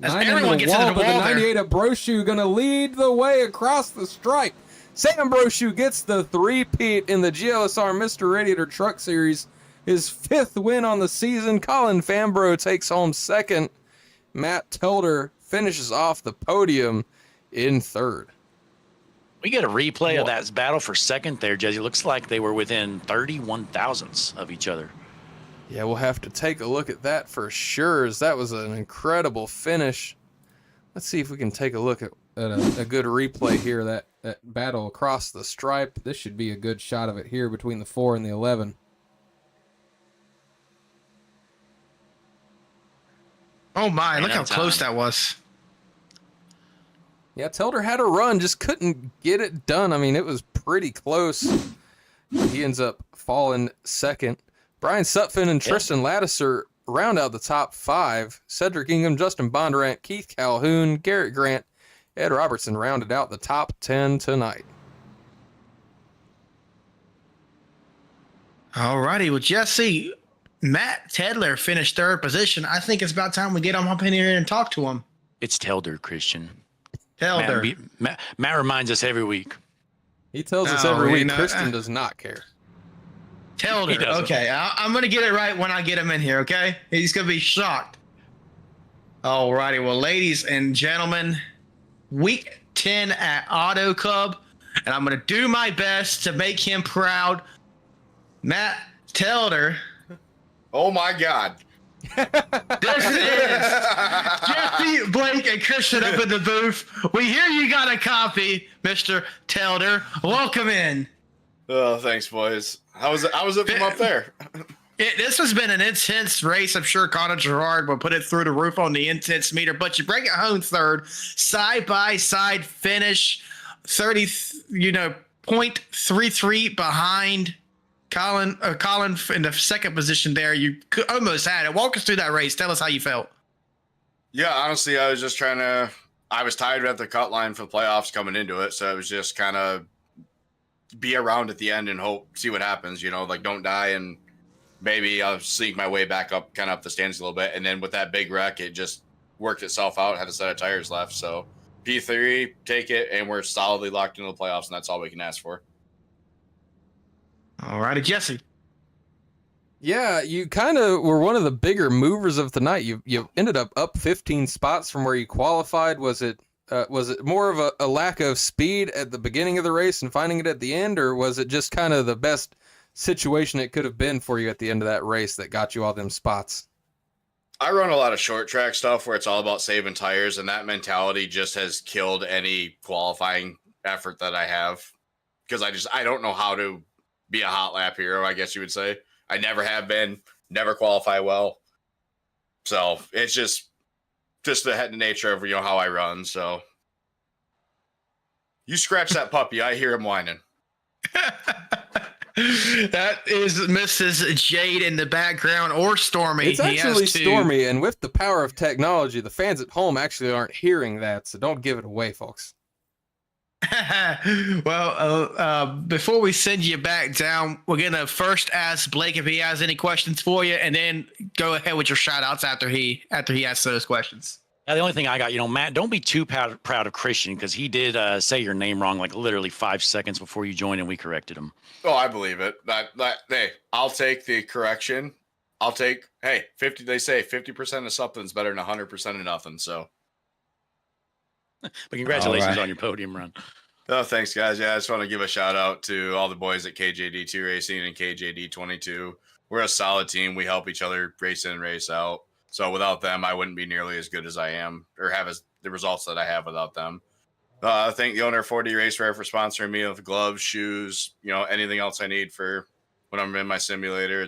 As 9 everyone into the gets wall, into the but the wall there. 98 of Brochu gonna lead the way across the stripe. Sam Brochu gets the 3-peat in the GLSR Mr. Radiator Truck Series. His 5th win on the season. Colin Fambro takes home 2nd. Matt Telder finishes off the podium in 3rd. We get a replay of that battle for second there, Jesse. Looks like they were within 31 thousandths of each other. Yeah, we'll have to take a look at that for sure, as that was an incredible finish. Let's see if we can take a look at a good replay here, that battle across the stripe. This should be a good shot of it here between the 4 and the 11. Oh my, look how close that was. Yeah, Telder had a run, just couldn't get it done. I mean, it was pretty close. He ends up falling second. Brian Sutphin and Tristan Lattiser round out the top 5. Cedric Ingham, Justin Bondurant, Keith Calhoun, Garrett Grant, Ed Robertson rounded out the top 10 tonight. All righty. Well, Jesse, Matt Tedler finished 3rd position. I think it's about time we get him up in here and talk to him. It's Telder, Christian. Telder. Matt reminds us every week. He tells us every week Kristen does not care. Telder. Okay, I'm going to get it right when I get him in here, okay? He's going to be shocked. All righty. Well, ladies and gentlemen, week 10 at Auto Club, and I'm going to do my best to make him proud. Matt Telder. Oh, my God. This is Jesse, Blake, and Christian up in the booth. We hear you got a copy, Mr. Telder. Welcome in. Oh, thanks, boys. How was it from up there? This has been an intense race. I'm sure Connor Gerard will put it through the roof on the intense meter, but you bring it home 3rd, side-by-side finish, 0.33 behind Colin in the 2nd position there. You could almost had it. Walk us through that race. Tell us how you felt. Yeah, honestly, I was just I was tired at the cut line for the playoffs coming into it, so it was just kind of be around at the end and see what happens, like don't die, and maybe I'll sneak my way back up, kind of up the stands a little bit. And then with that big wreck, it just worked itself out, had a set of tires left. So P3, take it, and we're solidly locked into the playoffs, and that's all we can ask for. All righty, Jesse. Yeah, you kind of were one of the bigger movers of the night. You ended up 15 spots from where you qualified. Was it more of a lack of speed at the beginning of the race and finding it at the end, or was it just kind of the best situation it could have been for you at the end of that race that got you all them spots? I run a lot of short track stuff where it's all about saving tires, and that mentality just has killed any qualifying effort that I have, because I don't know how to be a hot lap hero, I guess you would say. I never have been, never qualify well. So it's just the nature of how I run. So you scratch that puppy, I hear him whining. That is Mrs. Jade in the background, or Stormy. It's actually Stormy, and with the power of technology, the fans at home actually aren't hearing that, so don't give it away, folks. Well, before we send you back down, we're going to first ask Blake if he has any questions for you, and then go ahead with your shout-outs after he asks those questions. Now, the only thing I got, Matt, don't be too proud of Christian, because he did say your name wrong like literally 5 seconds before you joined, and we corrected him. Oh, I believe it. Hey, I'll take the correction. Hey, 50. They say 50% of something's better than 100% of nothing. So, but congratulations on your podium run. Oh, thanks, guys. Yeah, I just want to give a shout out to all the boys at KJD2 Racing and KJD22. We're a solid team. We help each other race in and race out. So without them, I wouldn't be nearly as good as I am, or have the results that I have without them. I thank the owner of 4D Racewear for sponsoring me with gloves, shoes, anything else I need for when I'm in my simulator.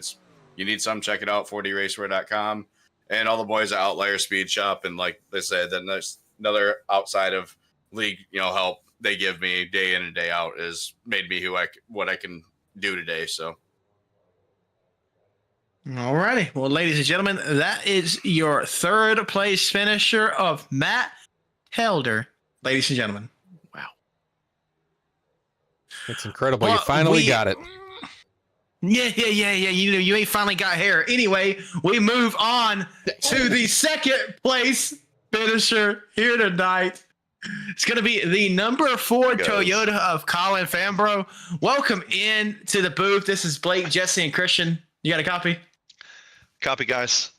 You need some, check it out, 4dracewear.com. And all the boys at Outlier Speed Shop. And like they said, then there's another outside of league, help they give me day in and day out has made me what I can do today. So. All righty. Well, ladies and gentlemen, that is your 3rd place finisher of Matt Helder. Ladies and gentlemen. Wow. It's incredible. You finally got it. Yeah. You ain't finally got hair. Anyway, we move on to the 2nd place finisher here tonight. It's going to be the number 4 Toyota of Colin Fambro. Welcome in to the booth. This is Blake, Jesse, and Christian. You got a copy? Copy, guys.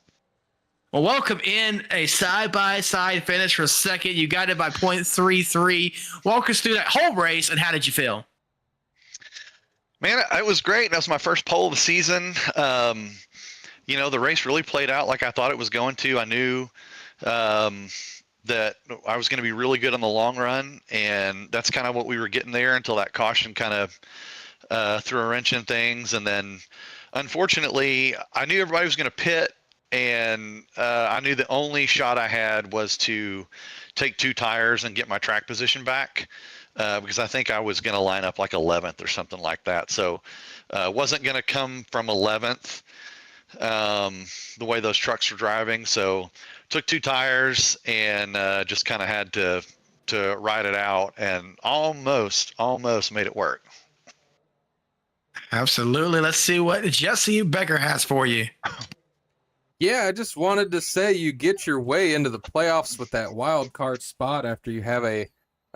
Well, welcome in a side-by-side finish for second. You got it by .33. Walk us through that whole race, and how did you feel? Man, it was great. That was my first pole of the season. The race really played out like I thought it was going to. I knew that I was going to be really good on the long run, and that's kind of what we were getting there until that caution kind of threw a wrench in things. And then, unfortunately, I knew everybody was going to pit, and I knew the only shot I had was to take 2 tires and get my track position back. Because I think I was going to line up like 11th or something like that. So wasn't going to come from 11th the way those trucks were driving. So took 2 tires and just kind of had to ride it out, and almost made it work. Absolutely. Let's see what Jesse Becker has for you. Yeah, I just wanted to say you get your way into the playoffs with that wild card spot after you have a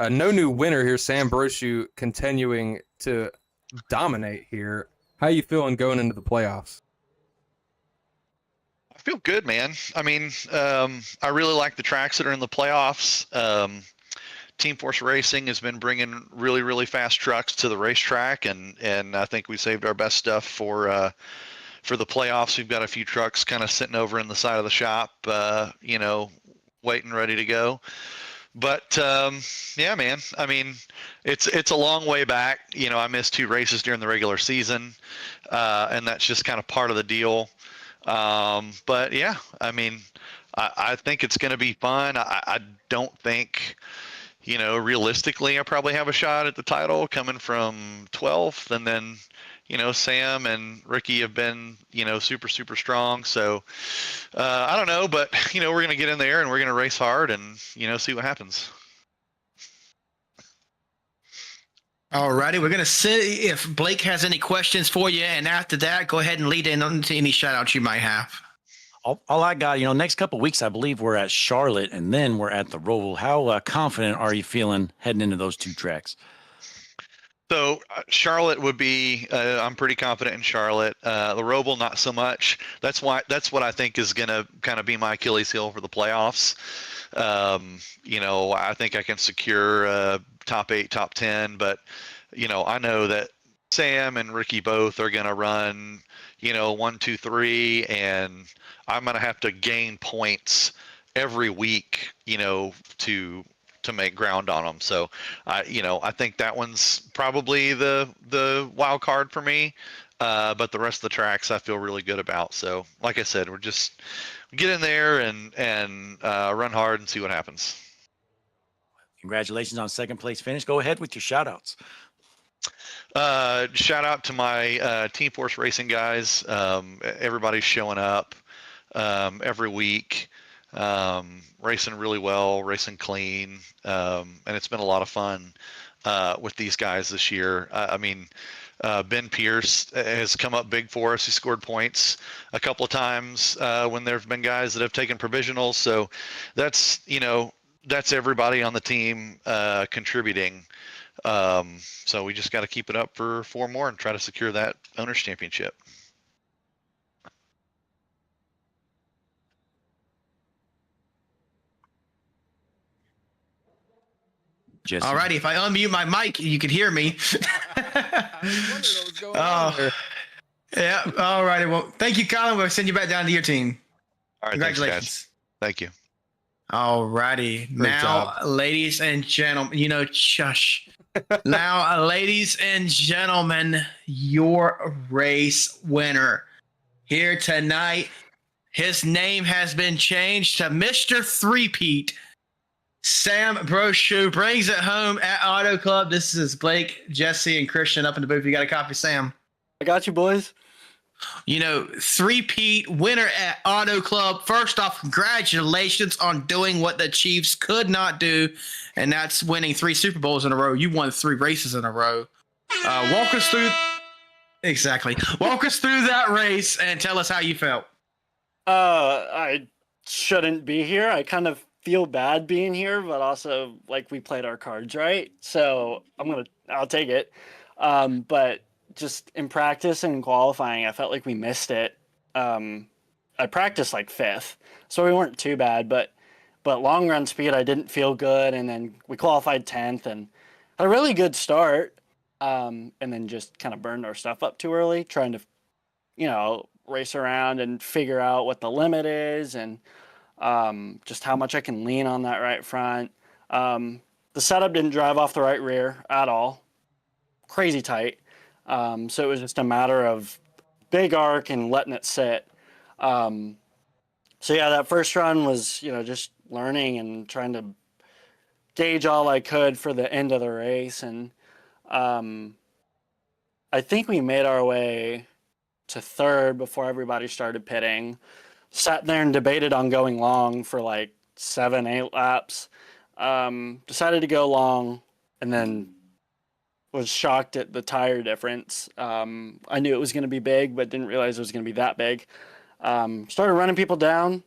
no new winner here, Sam Brochu, continuing to dominate here. How you feeling going into the playoffs? I feel good, man. I mean, I really like the tracks that are in the playoffs. Team Force Racing has been bringing really, really fast trucks to the racetrack, and I think we saved our best stuff for the playoffs. We've got a few trucks kind of sitting over in the side of the shop, waiting, ready to go. But yeah, man. I mean, it's a long way back. I missed 2 races during the regular season, and that's just kind of part of the deal. But yeah, I mean, I think it's going to be fun. I don't think, realistically, I probably have a shot at the title coming from 12th, and then Sam and Ricky have been, super, super strong. So I don't know, but, we're going to get in there and we're going to race hard and, see what happens. All righty. We're going to see if Blake has any questions for you. And after that, go ahead and lead in on to any shout outs you might have. All I got, next couple of weeks, I believe we're at Charlotte and then we're at the Roval. How confident are you feeling heading into those 2 tracks? So Charlotte would be. I'm pretty confident in Charlotte. The Roval, not so much. That's what I think is going to kind of be my Achilles heel for the playoffs. I think I can secure top 8, top 10, but I know that Sam and Ricky both are going to run 1, 2, 3, and I'm going to have to gain points every week, to make ground on them. So I think that one's probably the wild card for me. But the rest of the tracks I feel really good about. So like I said, we're just get in there and run hard and see what happens. Congratulations on second place finish. Go ahead with your shout outs. Shout out to my Team Force Racing guys. Everybody's showing up every week. Racing really well, racing clean, and it's been a lot of fun with these guys this year. I mean, Ben Pierce has come up big for us. He scored points a couple of times when there have been guys that have taken provisionals. So that's everybody on the team contributing. So we just got to keep it up for 4 more and try to secure that Owners Championship. Jesse. All righty. If I unmute my mic, you could hear me. I was wondering what was going on there. Yeah. All righty. Well, thank you, Colin. We'll send you back down to your team. All right, Congratulations. thanks, guys. Thank you. All righty. Now, job. ladies and gentlemen, shush. Now, ladies and gentlemen, your race winner here tonight. His name has been changed to Mr. Three-Peat. Sam Brochu brings it home at Auto Club. This is Blake, Jesse, and Christian up in the booth. You got a copy, Sam? I got you, boys. Three-peat winner at Auto Club. First off, congratulations on doing what the Chiefs could not do, and that's winning 3 Super Bowls in a row. You won 3 races in a row. Walk us through that race and tell us how you felt. I shouldn't be here. I kind of feel bad being here, but also like we played our cards right, so I'll take it. But just in practice and qualifying, I felt like we missed it. I practiced like fifth, so we weren't too bad. But long run speed, I didn't feel good, and then we qualified 10th and had a really good start, and then just kind of burned our stuff up too early, trying to, race around and figure out what the limit is and just how much I can lean on that right front. The setup didn't drive off the right rear at all, crazy tight. So it was just a matter of big arc and letting it sit. So yeah, that first run was, just learning and trying to gauge all I could for the end of the race. And I think we made our way to third before everybody started pitting. Sat there and debated on going long for like 7-8 laps. Decided to go long, and then was shocked at the tire difference. I knew it was going to be big, but didn't realize it was going to be that big. Started running people down,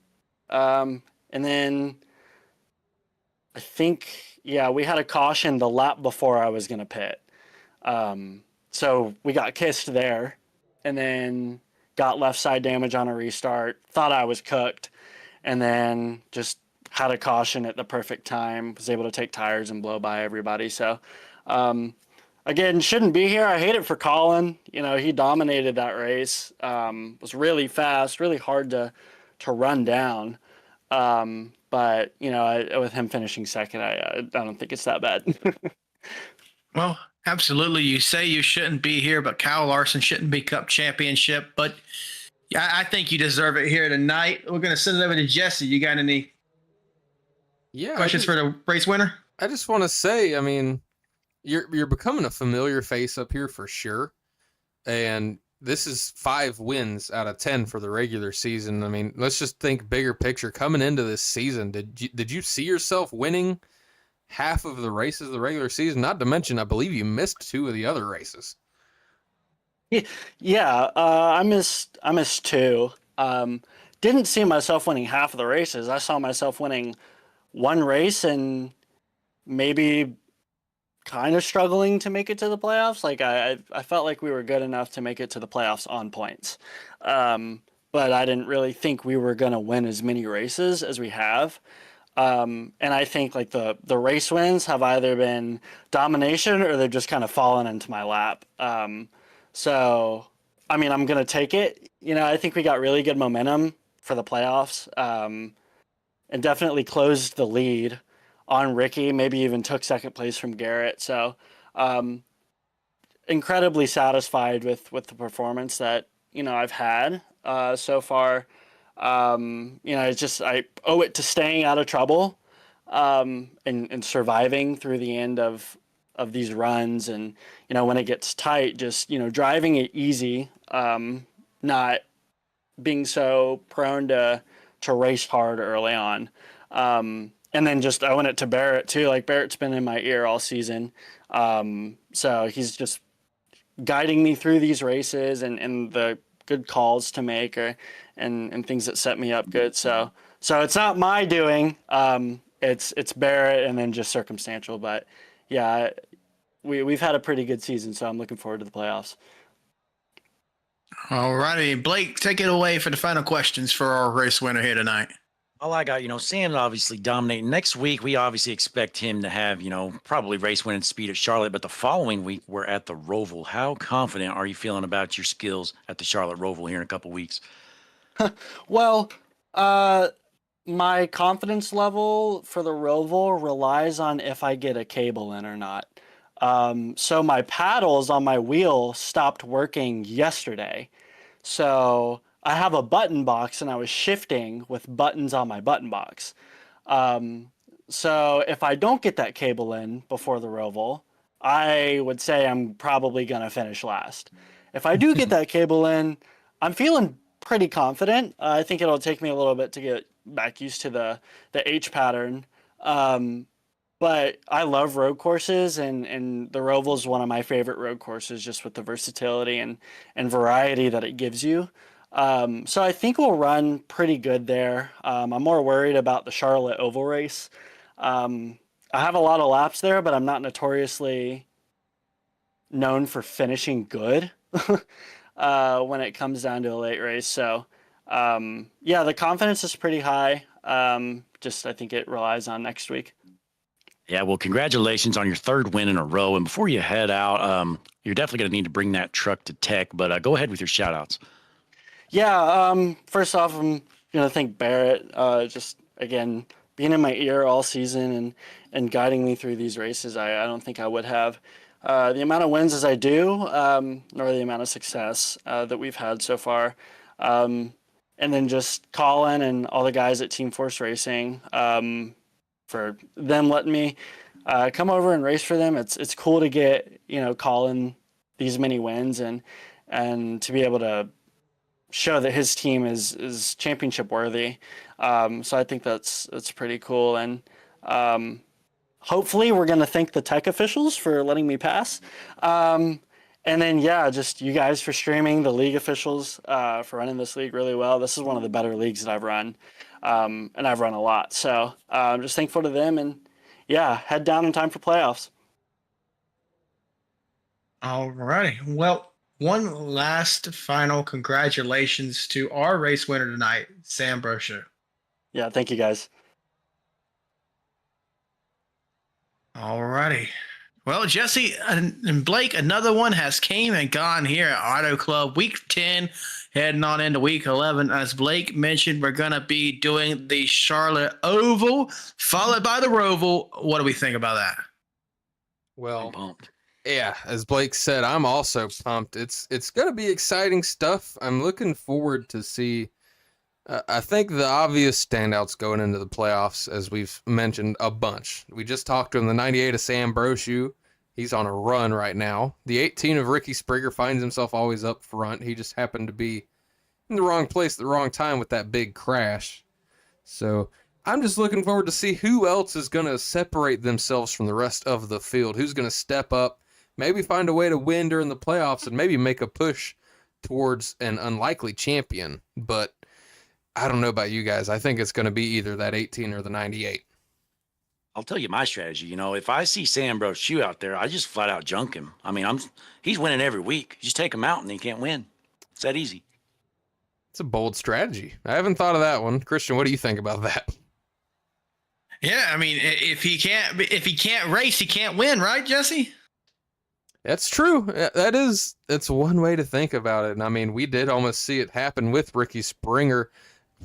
and then I think, we had a caution the lap before I was going to pit. So we got kissed there, and then got left side damage on a restart, thought I was cooked, and then just had a caution at the perfect time, was able to take tires and blow by everybody. So, again, shouldn't be here. I hate it for Colin. He dominated that race, was really fast, really hard to run down. But, with him finishing second, I don't think it's that bad. Well, absolutely. You say you shouldn't be here, but Kyle Larson shouldn't be Cup championship. But I think you deserve it here tonight. We're going to send it over to Jesse. You got any questions for the race winner? I just want to say, I mean, you're becoming a familiar face up here for sure. And this is 5 wins out of 10 for the regular season. I mean, let's just think bigger picture. Coming into this season, did you see yourself winning half of the races of the regular season? Not to mention, I believe you missed 2 of the other races. Yeah, I missed 2. Didn't see myself winning half of the races. I saw myself winning 1 race and maybe kind of struggling to make it to the playoffs. Like I felt like we were good enough to make it to the playoffs on points. But I didn't really think we were going to win as many races as we have. And I think like the race wins have either been domination or they've just kind of fallen into my lap. So, I mean, I'm going to take it. I think we got really good momentum for the playoffs, and definitely closed the lead on Ricky, maybe even took second place from Garrett. So, incredibly satisfied with the performance that, I've had, so far. It's just, I owe it to staying out of trouble, and surviving through the end of these runs. And, when it gets tight, just, driving it easy, not being so prone to race hard early on. And then just owing it to Barrett too. Like Barrett's been in my ear all season. So he's just guiding me through these races and the good calls to make and things that set me up good. So it's not my doing. It's Barrett and then just circumstantial. But yeah, we've had a pretty good season, so I'm looking forward to the playoffs. All righty. Blake, take it away for the final questions for our race winner here tonight. All I got, Sam obviously dominating. Next week, we obviously expect him to have, probably race winning speed at Charlotte. But the following week, we're at the Roval. How confident are you feeling about your skills at the Charlotte Roval here in a couple weeks? Well, my confidence level for the Roval relies on if I get a cable in or not. So my paddles on my wheel stopped working yesterday. So I have a button box and I was shifting with buttons on my button box. So if I don't get that cable in before the Roval, I would say I'm probably going to finish last. If I do get that cable in, I'm feeling pretty confident. I think it'll take me a little bit to get back used to the H pattern. But I love road courses, and the Roval is one of my favorite road courses, just with the versatility and variety that it gives you. So I think we'll run pretty good there. I'm more worried about the Charlotte Oval race. I have a lot of laps there, but I'm not notoriously known for finishing good when it comes down to a late race. So Yeah, the confidence is pretty high. Just I think it relies on next week. Yeah, well, congratulations on your third win in a row. And before you head out, you're definitely going to need to bring that truck to Tech. But go ahead with your shout outs. Yeah, first off, I'm going to thank Barrett. Just, again, being in my ear all season and guiding me through these races. I don't think I would have. The amount of wins as I do, nor the amount of success that we've had so far. And then just Colin and all the guys at Team Force Racing for them letting me come over and race for them. It's cool to get, Colin these many wins and to be able to show that his team is championship worthy. So I think that's pretty cool. And hopefully we're going to thank the Tech officials for letting me pass. And then, just you guys for streaming, the league officials for running this league really well. This is one of the better leagues that I've run, and I've run a lot. So I'm just thankful to them, and head down in time for playoffs. All righty. Well, one last final congratulations to our race winner tonight, Sam Brosher. Yeah, thank you guys. All righty. Well, Jesse and Blake, another one has came and gone here at Auto Club. Week 10, heading on into Week 11. As Blake mentioned, we're going to be doing the Charlotte Oval, followed by the Roval. What do we think about that? Well, I'm pumped. yeah, as Blake said, I'm also pumped. It's going to be exciting stuff. I'm looking forward to see. I think the obvious standouts going into the playoffs, as we've mentioned a bunch. We just talked to him, the 98 of Sam Brochu. He's on a run right now. The 18 of Ricky Springer finds himself always up front. He just happened to be in the wrong place at the wrong time with that big crash. So I'm just looking forward to see who else is going to separate themselves from the rest of the field. Who's going to step up, maybe find a way to win during the playoffs, and maybe make a push towards an unlikely champion. But I don't know about you guys. I think it's going to be either that 18 or the 98. I'll tell you my strategy. If I see Sam Brochu out there, I just flat out junk him. I mean, he's winning every week. You just take him out and he can't win. It's that easy. It's a bold strategy. I haven't thought of that one. Christian, what do you think about that? Yeah, I mean, if he can't race, he can't win, right, Jesse? That's true. It's one way to think about it. And I mean, we did almost see it happen with Ricky Springer.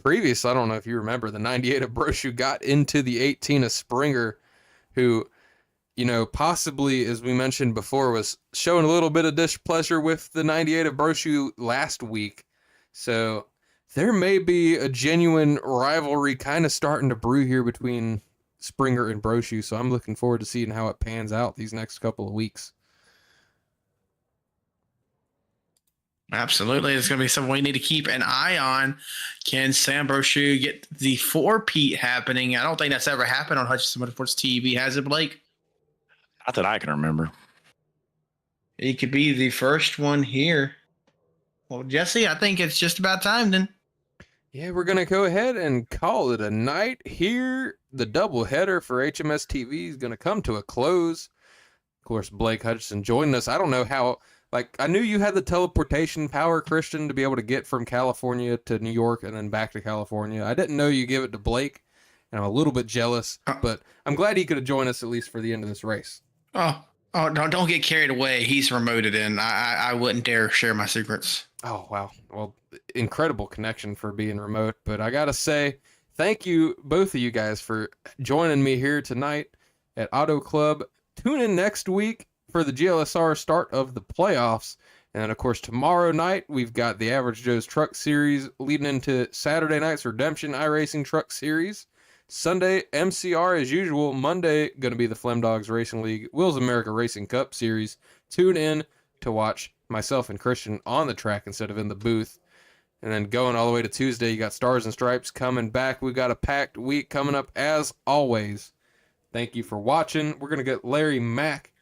Previous, I don't know if you remember, the 98 of Brochu got into the 18 of Springer, who, possibly, as we mentioned before, was showing a little bit of displeasure with the 98 of Brochu last week. So there may be a genuine rivalry kind of starting to brew here between Springer and Brochu. So I'm looking forward to seeing how it pans out these next couple of weeks. Absolutely. It's going to be something we need to keep an eye on. Can Sam Brochu get the 4-peat happening? I don't think that's ever happened on Hutchinson Motorsports TV, has it, Blake? Not that I can remember. He could be the first one here. Well, Jesse, I think it's just about time then. Yeah, we're going to go ahead and call it a night here. The doubleheader for HMS TV is going to come to a close. Of course, Blake Hutchinson joined us. I don't know how... I knew you had the teleportation power, Christian, to be able to get from California to New York and then back to California. I didn't know you give it to Blake, and I'm a little bit jealous, but I'm glad he could have joined us at least for the end of this race. Oh, no, don't get carried away. He's remoted in. I wouldn't dare share my secrets. Oh, wow. Well, incredible connection for being remote, but I got to say, thank you, both of you guys, for joining me here tonight at Auto Club. Tune in next week for the GLSR start of the playoffs. And of course, tomorrow night, we've got the Average Joe's Truck Series leading into Saturday night's Redemption iRacing Truck Series. Sunday, MCR as usual. Monday, going to be the Flem Dogs Racing League Wheels America Racing Cup Series. Tune in to watch myself and Christian on the track instead of in the booth. And then going all the way to Tuesday, you got Stars and Stripes coming back. We've got a packed week coming up as always. Thank you for watching. We're going to get Larry Mack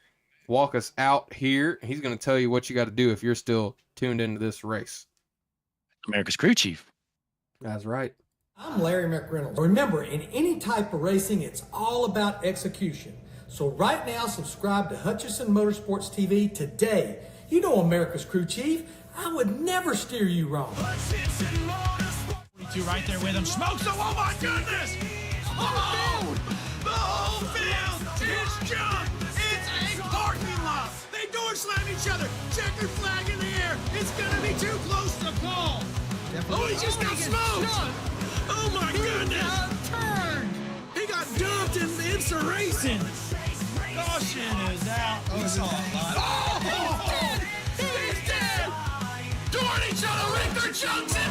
walk us out here. He's going to tell you what you got to do if you're still tuned into this race. America's crew chief. That's right. I'm Larry McReynolds. Remember, in any type of racing, it's all about execution. So right now, subscribe to Hutchinson Motorsports TV today. You know America's crew chief. I would never steer you wrong. Hutchinson Motorsports. Two right there with him. Smokes him. Oh my goodness! Oh! The whole field is junk. It's a parking lot. They door slam each other. Checkered flag in the air. It's gonna be too close to call. Oh, he just got smoked. Oh my goodness! He got dumped in racing. Caution is out. We saw a lot. Oh! He's dead! He's dead! Toward each other with their chunks